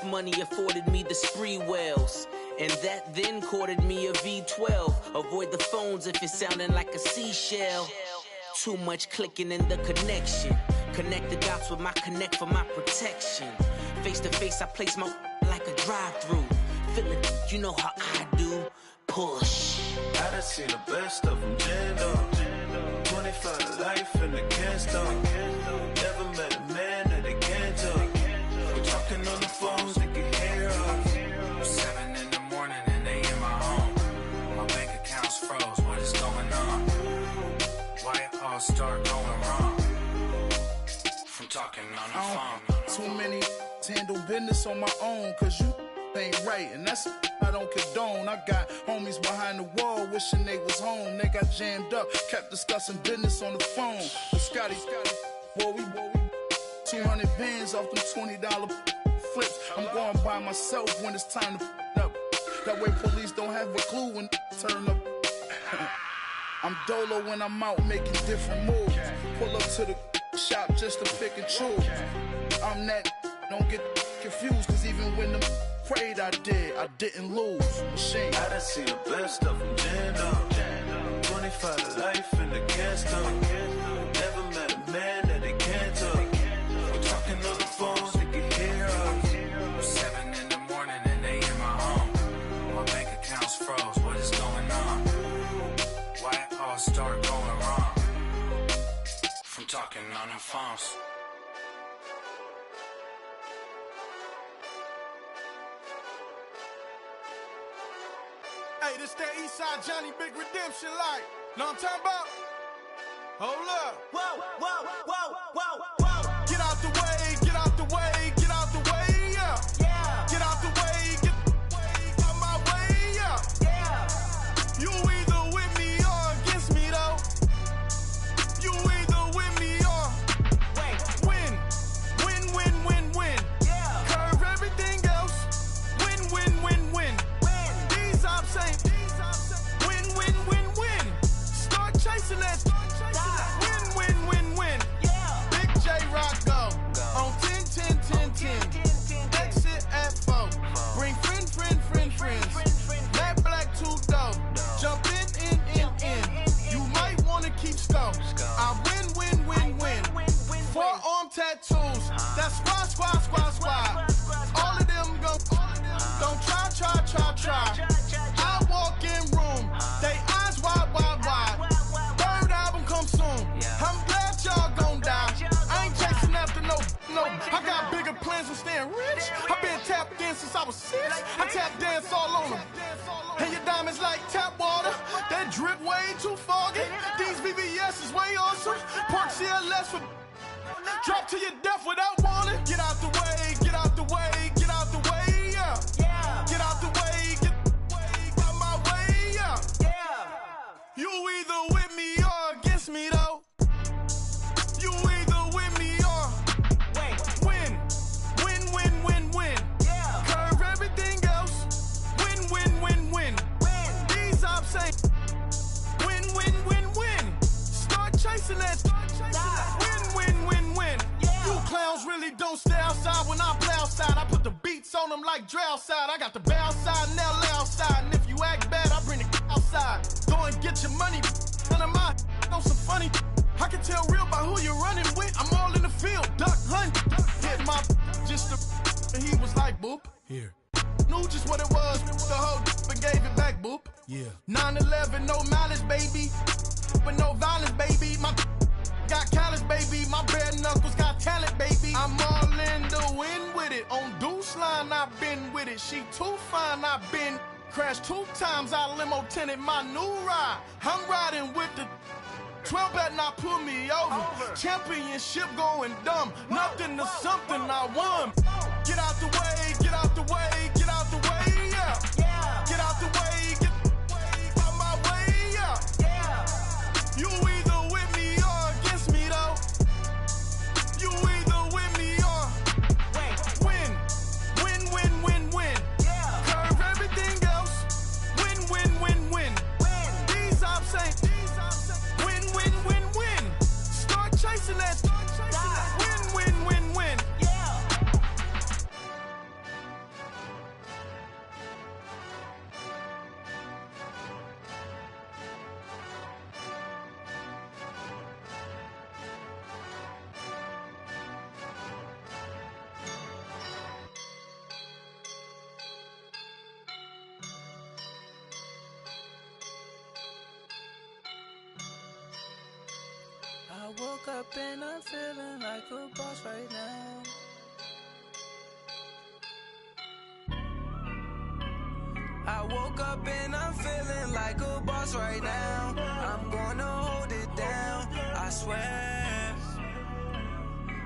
Money afforded me the spree wells, and that then courted me a V12. Avoid the phones if it's sounding like a seashell. Too much clicking in the connection. Connect the dots with my connect for my protection. Face to face, I place my like a drive-through. Feeling, you know how I do. Push. I done seen the best of them jammed up. 25 to life and they can't stop. Never met a man that they can't talk. We talking on the phones, they can hear us. 7 in the morning and they in my home. My bank account's froze, what is going on? Why it all start going wrong? From talking on the phone. Too many handle business on my own, cause you ain't right, and that's I don't condone. I got homies behind the wall wishing they was home. They got jammed up, kept discussing business on the phone. But Scotty, boy, we 200 bands off them $20 flips. I'm going by myself when it's time to up. That way police don't have a clue when turn up. I'm dolo when I'm out making different moves. Pull up to the shop just to pick and choose. I'm that, don't get confused, cause even when the prayed I didn't lose. Machine. I done seen the best of them jammed up. 25 to life and they can't stop. Never met a man that they can't talk. We talking on the phones, they can hear us. 7 in the morning and they in my home. My bank account's froze, what is going on? Why it all start going wrong? From talking on the phones. Hey, this that Eastside Johnny Big Redemption like. Know what I'm talking about? Hold up. Whoa, whoa, whoa, whoa, whoa. Get out the way, get out the way, get out the way, yeah. Yeah. Get out the way, get out my way, yeah. Yeah. You either with me or against me, though. You either with me or win. Win, win, win, win. Yeah. Curve everything else. Win, win, win, win. These ops ain't win, win, win, win. Start chasing that. Win, win, win, win. Yeah. Big J Rock go on 10, 10, 10, 10. Exit at 4. Bring friends. Matt Black 2 dope. Jump in. You might wanna keep score. I win. 4-arm tattoos. That's squad. All of them go. Don't try. I walk in room. They eyes wide. Third album come soon. I'm glad y'all gon' die. I ain't chasing after no. I got bigger plans than staying rich. I been tapped in since I was 6. I tap dance all on them. And your diamonds like tap water. That drip way too foggy. These BBS is way awesome. Park CLS for drop to your death without warning. Get out the way, get out the way, get out the way, yeah. Yeah. Get out the way, get out my way, yeah. Yeah. You either with me or against me, though. You either with me or win. Win. Yeah. Curve everything else. Win. These ops ain't win. Start chasing that. Win. Yeah. You clowns really don't stay outside like Dre outside. I got the bay outside and LA outside. And if you act bad, I bring the outside. Go and get your money. None of my on some funny. I can tell real by who you're running with. I'm all in the field, duck hunt. Hit my just and he was like, boop. Here. Knew just what it was. The whole and gave it back, boop. Yeah. 9/11, no malice, baby. But no violence, baby. My got callous, baby. My bare knuckles got talent, baby. I'm all in the wind with it. On Deuce Line, I've been with it. She too fine, I've been crashed 2 times. I limo tinted my new ride. I'm riding with the 12 better not pull me over. Championship going dumb. Nothing to something I won. Get out the way, get out the way, get out the way, yeah. Get out the way, get out my way, yeah. You either with me or against me, though. You either with me or win. Win, win, win, win. Curve everything else. Win, win, win, win. These I'm saying. Win, win, win, win. Start chasing that. Win, win, win, win. I woke up and I'm feeling like a boss right now. I woke up and I'm feeling like a boss right now. I'm gonna hold it down, I swear.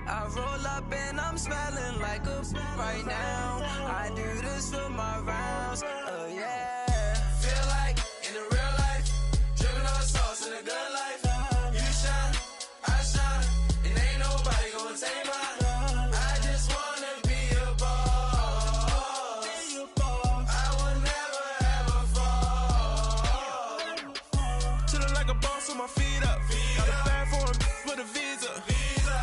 I roll up and I'm smelling like a right now. I do this for my rounds, oh yeah. Feel like in the real life, dripping on sauce in a good life. You shine, I shine, and ain't nobody gonna take mine. I just wanna be a boss. I will never ever fall. Chillin' like a boss with my feet up. Got a bag for him with a visa.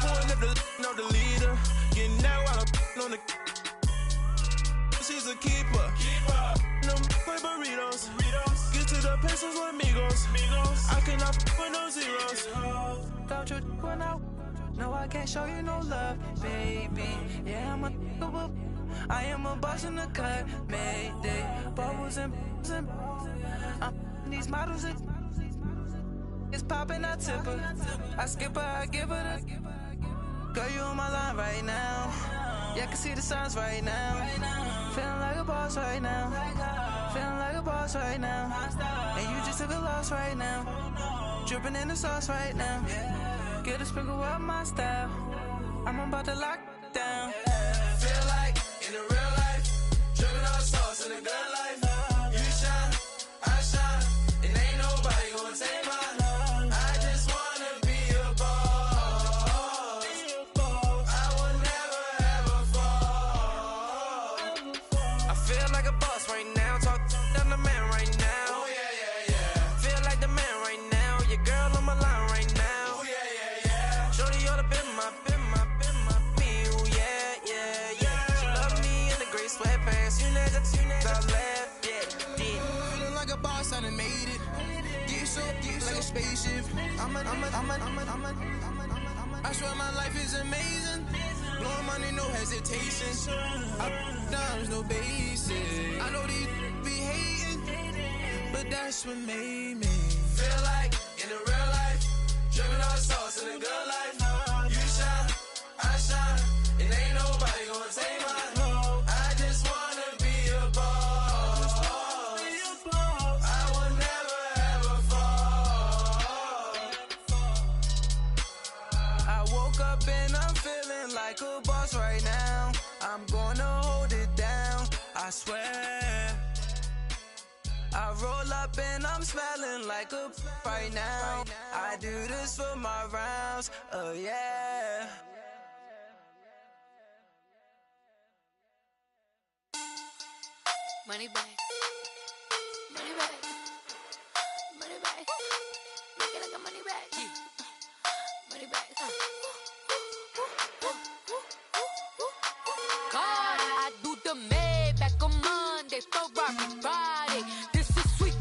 Pulling up the know the leader. Getting that while I'm on the. She's a keeper. Them play burritos. Get to the pesos with amigos. I cannot with no zeros. Don't you when no, I can't show you no love, baby. Yeah, I am a boss in the cut, Mayday. Bubbles and these models it's popping, I tip her. I skip her, I give her the. Girl, you on my line right now. Yeah, I can see the signs right now. Feeling like a boss right now. Feeling like a boss right now. And you just took a loss right now. Dripping in the sauce right now. Get a sprinkle up my style. I'm about to lock down. Feel like in the real life, dripping on sauce in a good life. You shine, I shine, and ain't nobody gonna take mine. I just wanna be a boss. I will never ever fall. I feel like a boss right now. Talk down the man right now. Oh yeah. Feel like the man right now. Your girl on my line right now. Oh yeah. Shorty all up in my feel, yeah. She love me in the gray sweatpants. You never left, yeah. Feeling like a boss, I done made it. Get so like a spaceship. I swear my life is amazing. Blowing money, no hesitation. Up, downs, no basic. I know these be hating, but that's what made me. Feel like in the real life, dripping on sauce in a good life. You shine, I shine, and ain't nobody gonna take mine. I just wanna be a boss. I will never ever fall. I woke up and I'm feeling like a boss right now. I'm gonna hold it down, I swear. I roll up and I'm smelling like a right now. I do this for my rounds, oh yeah. Money bag. Money bag. Money bag. Looking like a money bag. Money bag. God, I do the math. Monday, Ferrari Friday. This is sweet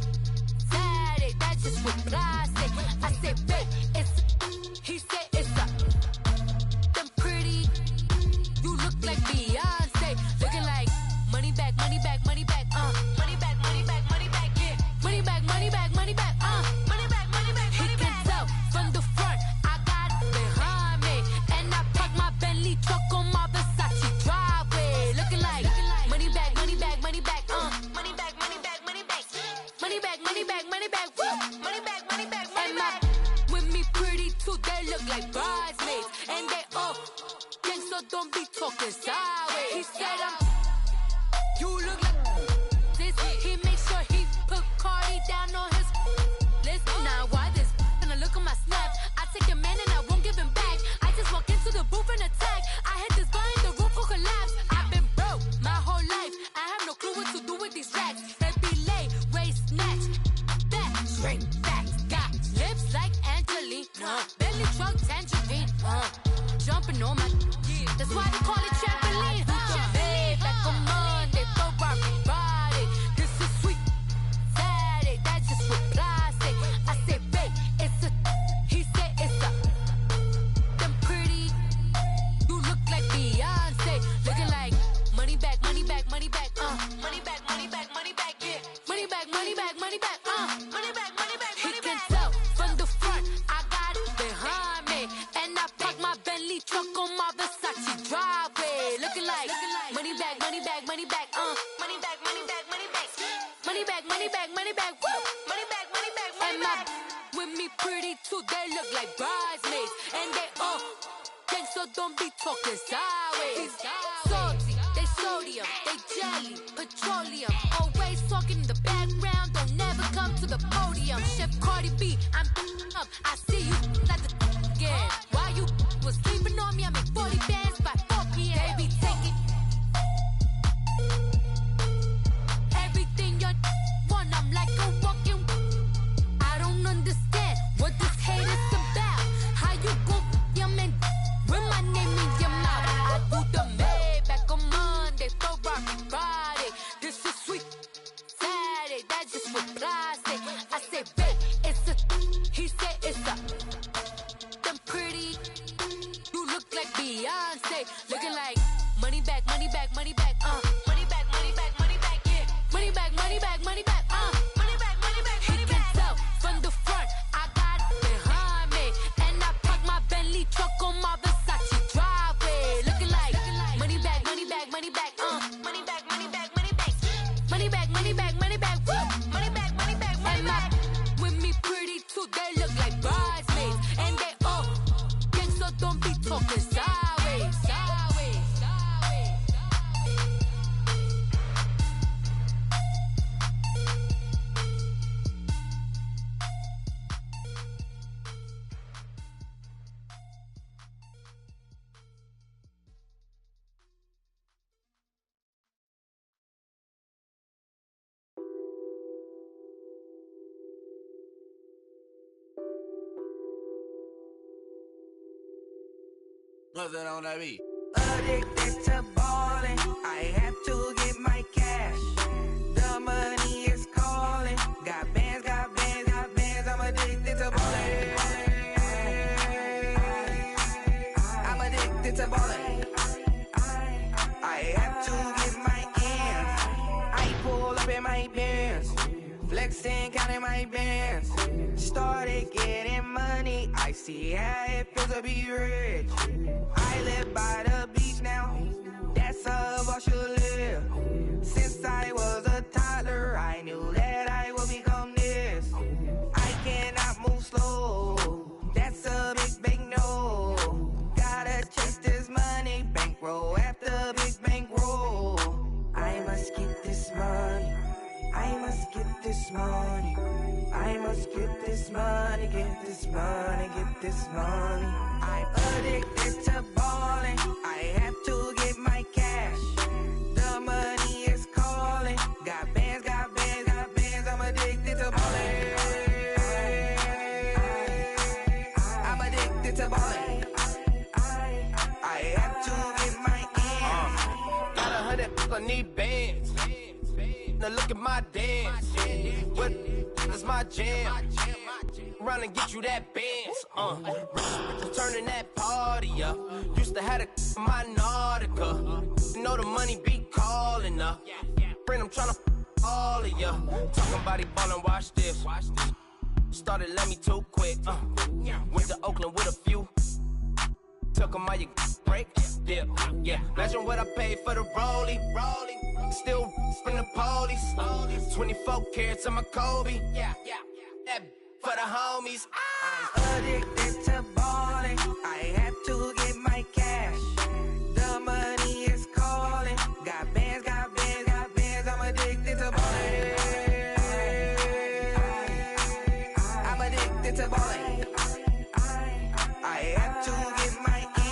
Saturday, that's just what I say. I say, babe, it's he said it's a them pretty. You look like Beyonce, looking like money back, money back, money back, money back, money back, money back, yeah, money back, money back, money back, money back, money back. He can tell from the front, I got it behind me, and I park my Bentley truck on my Versace driveway, looking like money back, money back, money back, money back, money back, money back, money back, money back, money back, money back, money back, money back. With me pretty too, they look like bridesmaids, and they all gang, so don't be talking sideways. He said you look like this. He make sure he put Cardi down on his list. Now why this? Gonna look on my snap. I take a man and I won't give him back. I just walk into the booth and attack. I hit this guy in the roof will collapse. I've been broke my whole life. I have no clue what to do with these racks. Baby lay, waist snatch, back straight back. Got lips like Angelina, belly truck tangerine, jumping on my. That's why they call it trampoline. Babe, back on Monday, Ferrari Friday. This is sweet Saturday, that's just what I say. I say, babe, it's a. He said it's a. Them pretty. You look like Beyonce, looking like money back, money back, money back, money back, money back, money back, yeah, money back, money back, money back, money back, money back. He can tell from the front, I got it behind me, and I park my Bentley truck on my Versace driveway, looking like money back, money back, money back, money back, money back, money back, money back, money back, money back, woo, money back, money back, money back. With me pretty too, they look like bridesmaids, and they all gang, so don't be talking sideways. Salty, they sodium, they jelly, petroleum, always talking in the background, don't never come to the podium. Chef Cardi B, I'm up, I see you like the again. While you was sleeping on me, I make 40 bands by 4 p.m. Baby, take it. Everything you want, I'm like a walking. I don't understand what this hate is about. How you go your man with my name in your mouth? I do the Maybach on Monday, Ferrari Friday. This is sweet Saturday, that's just what I say. I say, babe, it's a. He said it's a. Them pretty. You look like Beyonce, looking like money back, money back, money back, money back, money back, money back, yeah, money back, money back, money back, money back, money back. He can tell from the front, I got it behind me, and I park my Bentley truck on my Versace driveway, looking like money back, money back, money back, money back, money back, money back, money back, money back, money back, woo, money back, money back, money back. With me pretty too, they look like bridesmaids, and they all gang, so don't be talking sideways, sideways, sideways. What's that on that beat? Addicted to ballin', I have to get my cash. The money is calling. Got bands, got bands, got bands. I'm addicted to ballin'. I'm addicted to ballin'. I have to get my ends. I pull up in my pants, flexing, counting my bands. Started getting money. I see how it feels to be rich. I live by the beach now. That's how I should live. Since I was a toddler, I knew that I would become this. I cannot move slow. That's a big no. Gotta chase this money, bankroll after big bankroll. I must get this money. I must get this money. I must get this money, get this money, get this money. I'm addicted to ballin'. I have to get my cash. The money is calling. Got bands, got bands, got bands. I'm addicted to ballin'. I'm addicted to ballin'. I have to get my ends. Got 100, I need bands. now look at my dance. What is my jam? Run and get you that Benz. Turning that party up. Used to have a my Nautica. You know the money be calling up. Friend, I'm tryna all of ya. Talking about he ballin', watch this. Started let me too quick. Went to Oakland with a few. Took 'em all you break. Dip. Yeah. Imagine what I paid for the rollie. Still spin the police. 24 carats on my Kobe. That for the homies. I'm addicted to balling. I have to get my cash. The money is calling. Got bands, got bands, got bands. I'm addicted to balling. I'm addicted to balling. I have to get my ends.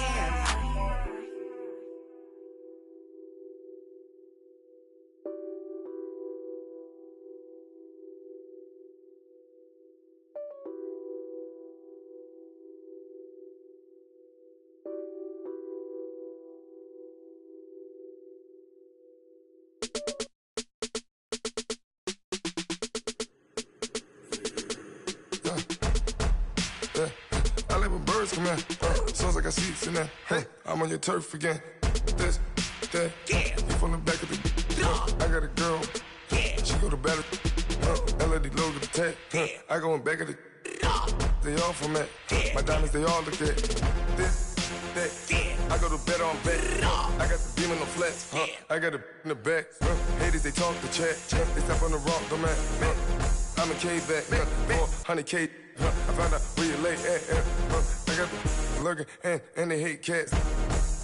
I live with birds come in. Sounds like I got seats in there. Hey, I'm on your turf again. This, that, you from the back of the. I got a girl. She go to battle. LED logo the tag. I go in back of the. They all from that. My diamonds, they all look at. This, that. I go to bed on bed. I got the demon on flats. I got it in the back. Haters, they talk the chat. They step on the rock, don't man. I'm a K-back. 400K. I found out where you lay at. I got the lurking and they hate cats.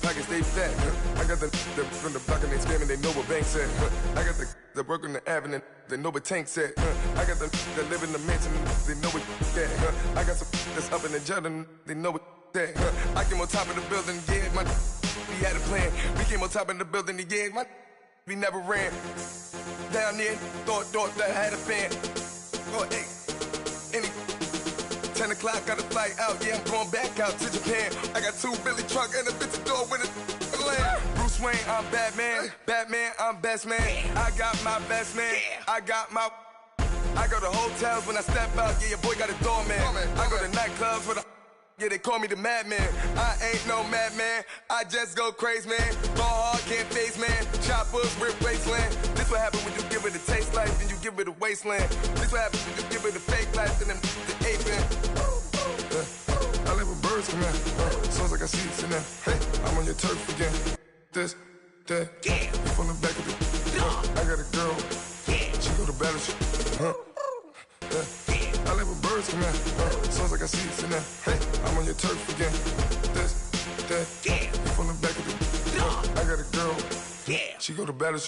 Pockets stay fat. I got the from the block and they screaming, they know what banks at. I got the work on the avenue, they know what tanks at. I got the that live in the mansion, they know what that. I got some that's up in the Jordan, they know what that. I came on top of the building, yeah, my we had a plan. We came on top of the building, yeah, my we never ran. Down there, thought that I had a fan. Oh, hey, any 10 o'clock, got a flight out, yeah, I'm going back out to Japan. I got 2 Billy truck and a bitch door with a land. Bruce Wayne, I'm Batman. Batman, I'm best man. I got my best man. I got my. I go to hotels when I step out, yeah, your boy got a doorman. I go to nightclubs with a. Yeah, they call me the madman. I ain't no madman. I just go crazy, man. Ball hard, can't face, man. Choppers, rip wasteland. This what happen when you give it a taste life, then you give it a wasteland. This what happens when you give it a fake life, and then the ape in. I live with birds come in. Sounds like I see seats in there. Hey, I'm on your turf again. This, that, you from the back of the. I got a girl. She go to battle. I live with birds come in. Sounds like I see seats in there. Hey, I'm on your turf again. This, that, you from the back of the. I got a girl. She go to battle.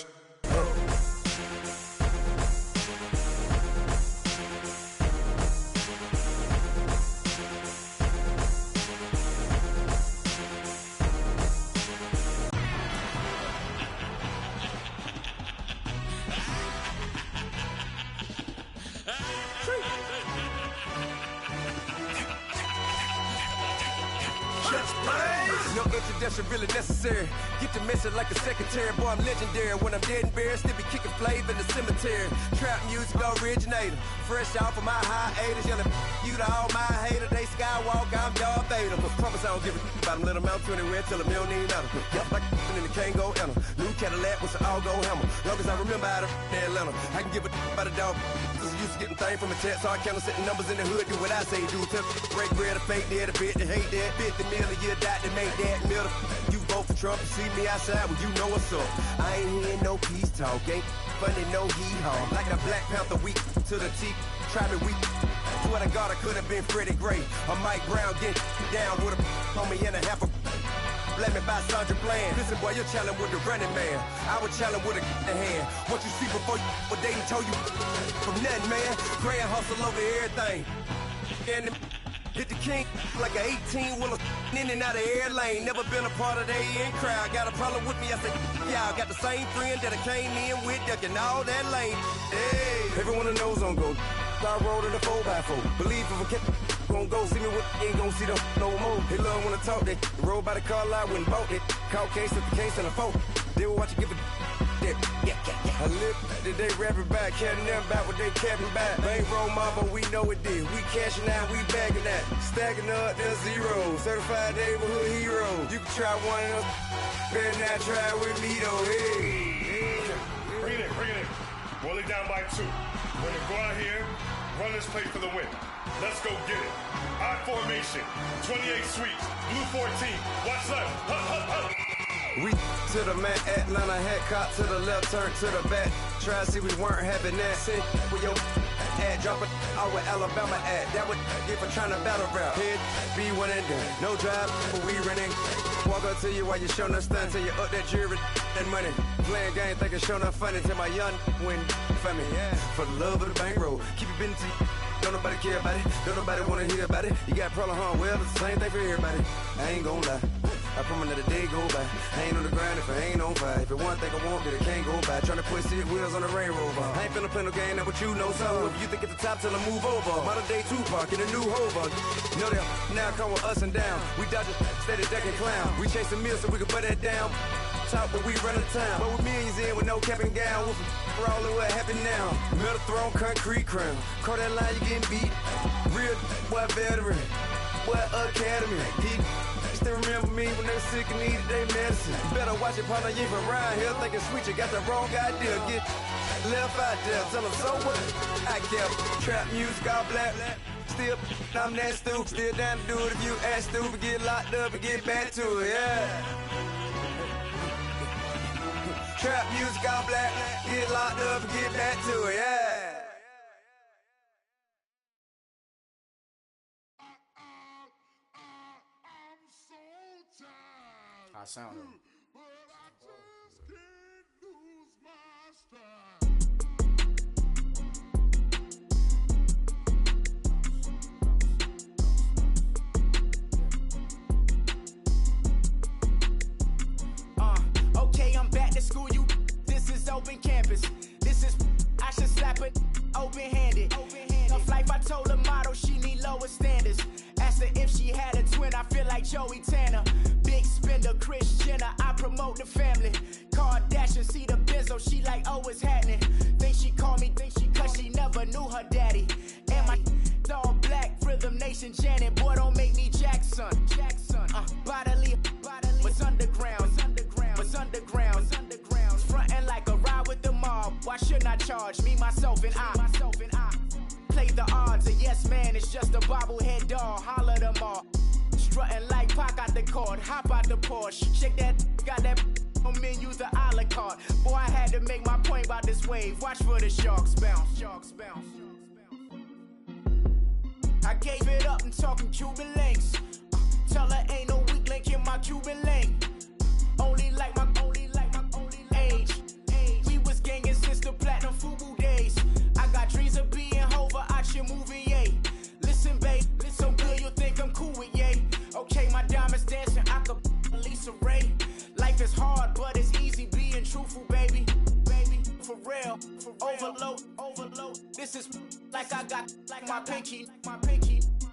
No introduction really necessary. Get the message like a secretary. Boy, I'm legendary. When I'm dead and buried, still be kicking flavor in the cemetery. Trap music originator. Fresh off of my hiatus. Yelling you to all my haters. They skywalk, I'm Darth Vader. Promise I don't give a about them. Let them out 20 red till them don't need nothing. Yep, like in the Kango enter. New Cadillac with an all-go hammer. Long as I remember out of Atlanta. I can give a about a dog. Used to getting things from a text, so I count setting numbers in the hood. Do what I say, do. Tell break bread or fake there, the bit to hate that. 50 million, you die to make that middle. You vote for Trump, you see me outside, well, you know what's up. I ain't hearing no peace talk, ain't funny, no hee-haw. Like the Black Panther weak to the teeth, try me weak. Swear to God, I could have been Freddie Gray. Or Mike Brown, get down with a homie and a half a. Let me buy Sandra Bland. Listen, boy, you're challenging with the running man. I would challenge with a hand. What you see before you, what they told you from nothing, man. Grand hustle over everything. And hit the king like an 18-wheeler in and out of air lane. Never been a part of the in crowd. Got a problem with me, I said, y'all got the same friend that I came in with, ducking all that lane. Hey, everyone that knows on go. I rolled in a 4x4. Believe if I kept gon' go see me with ain't gon' see them no more. They love when I talk that. Roll by the car lot when bought it. Caught case at the case and a phone. They will watch you give it that. Yeah. I live today rapping back, carrying them back what they capping back. Bankroll mama, we know it did. We cashing out, we bagging that. Stacking up, there's zero. Certified neighborhood hero. You can try one of them, better not try with me though. Hey. Bring it in. Roll it down by 2. We're gonna go out here, run this play for the win. Let's go get it. I formation, 28 sweeps, blue 14. Watch left. Hup. We to the man, Atlanta hat caught to the left, turn to the back. Try to see we weren't having that. Sit with your ad, drop it out with Alabama ad. That would get for trying to battle rap. Head, be one and done. No drive, but we running. Walk up to you while you showing us stun till you up that jury and money. Playing game, thinking showing up funny till my young win for me. Yeah. For the love of the bankroll, keep it busy. Don't nobody care about it. Don't nobody wanna hear about it. You got problem, huh? Well, it's the same thing for everybody. I ain't gon' lie. I promise that a day go by. I ain't on the grind if I ain't on fire. If it one thing I want, then it can't go by. Tryna put 6 wheels on the Range Rover. I ain't finna play no game, that what you know. So if you think it's the top, tell them move over. Modern day Tupac in a new hover. Know that now come with us and down. We dodge a steady decking clown. We chase a meal so we can put that down. Talk, but we run the town. But with millions in with no cap and gown. We're all in what happened now. Metal throne, concrete crown. Call that line, you getting beat. Real, what veteran. What academy. He still remember me when they were sick and needed their medicine. Better watch it, partner, you ain't from around here thinking sweet, you got the wrong idea. Get left out there, tell them so what? I kept trap music all black. Still, I'm that stupid. Still down to do it if you ask stupid. Get locked up and get back to it, yeah. Trap music all black. Get locked up and get back to it, yeah. I sound it. Okay, I'm back to school, you. This is open campus. This is, I should slap it open-handed. Of life, I told her motto, she need lower standards. Asked her if she had a twin, I feel like Joey Tanner. Big spender, Kris Jenner, I promote the family. Kardashian, see the benzo, she like, oh, it's happening. Think she called me, cause she never knew her daddy. And my all black, Rhythm Nation, Janet, boy, don't make me Jackson. Bodily, was underground, was underground. Frontin' like a ride with the mob. Why shouldn't I charge me, myself, and I? Play the odds, a yes man is just a bobblehead doll. Holler them all. Strutting like Pac out the court, hop out the Porsche. Shake that, got that on menu, the a la carte. Boy, I had to make my point about this wave. Watch for the sharks bounce. Sharks bounce. I gave it up and talking Cuban links. Tell her ain't no weak link in my Cuban link. Only like my age. We was gangin' since the platinum FUBU days. I got dreams of being Hova out your movie, yay. Listen, babe, so good you'll think I'm cool with yay. Okay, my diamonds dancing, I could Lisa Ray. Life is hard, but it's easy being truthful, baby. For real, overload. This is like I got like my pinky.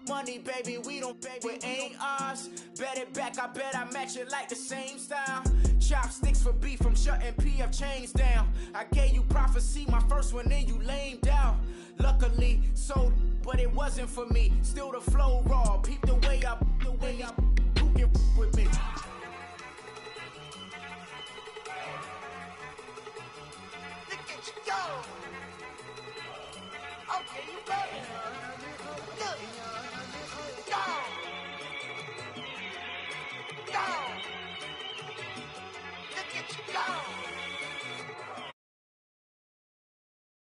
Money, baby, we don't pay, but ain't ours. Bet it back, I bet I match it like the same style. Chopsticks for beef, I'm shutting PF chains down. I gave you prophecy, my first one, then you lamed out. Luckily, sold, but it wasn't for me. Still the flow raw, peep the way I who can with me? Look at you go. Okay, you ready?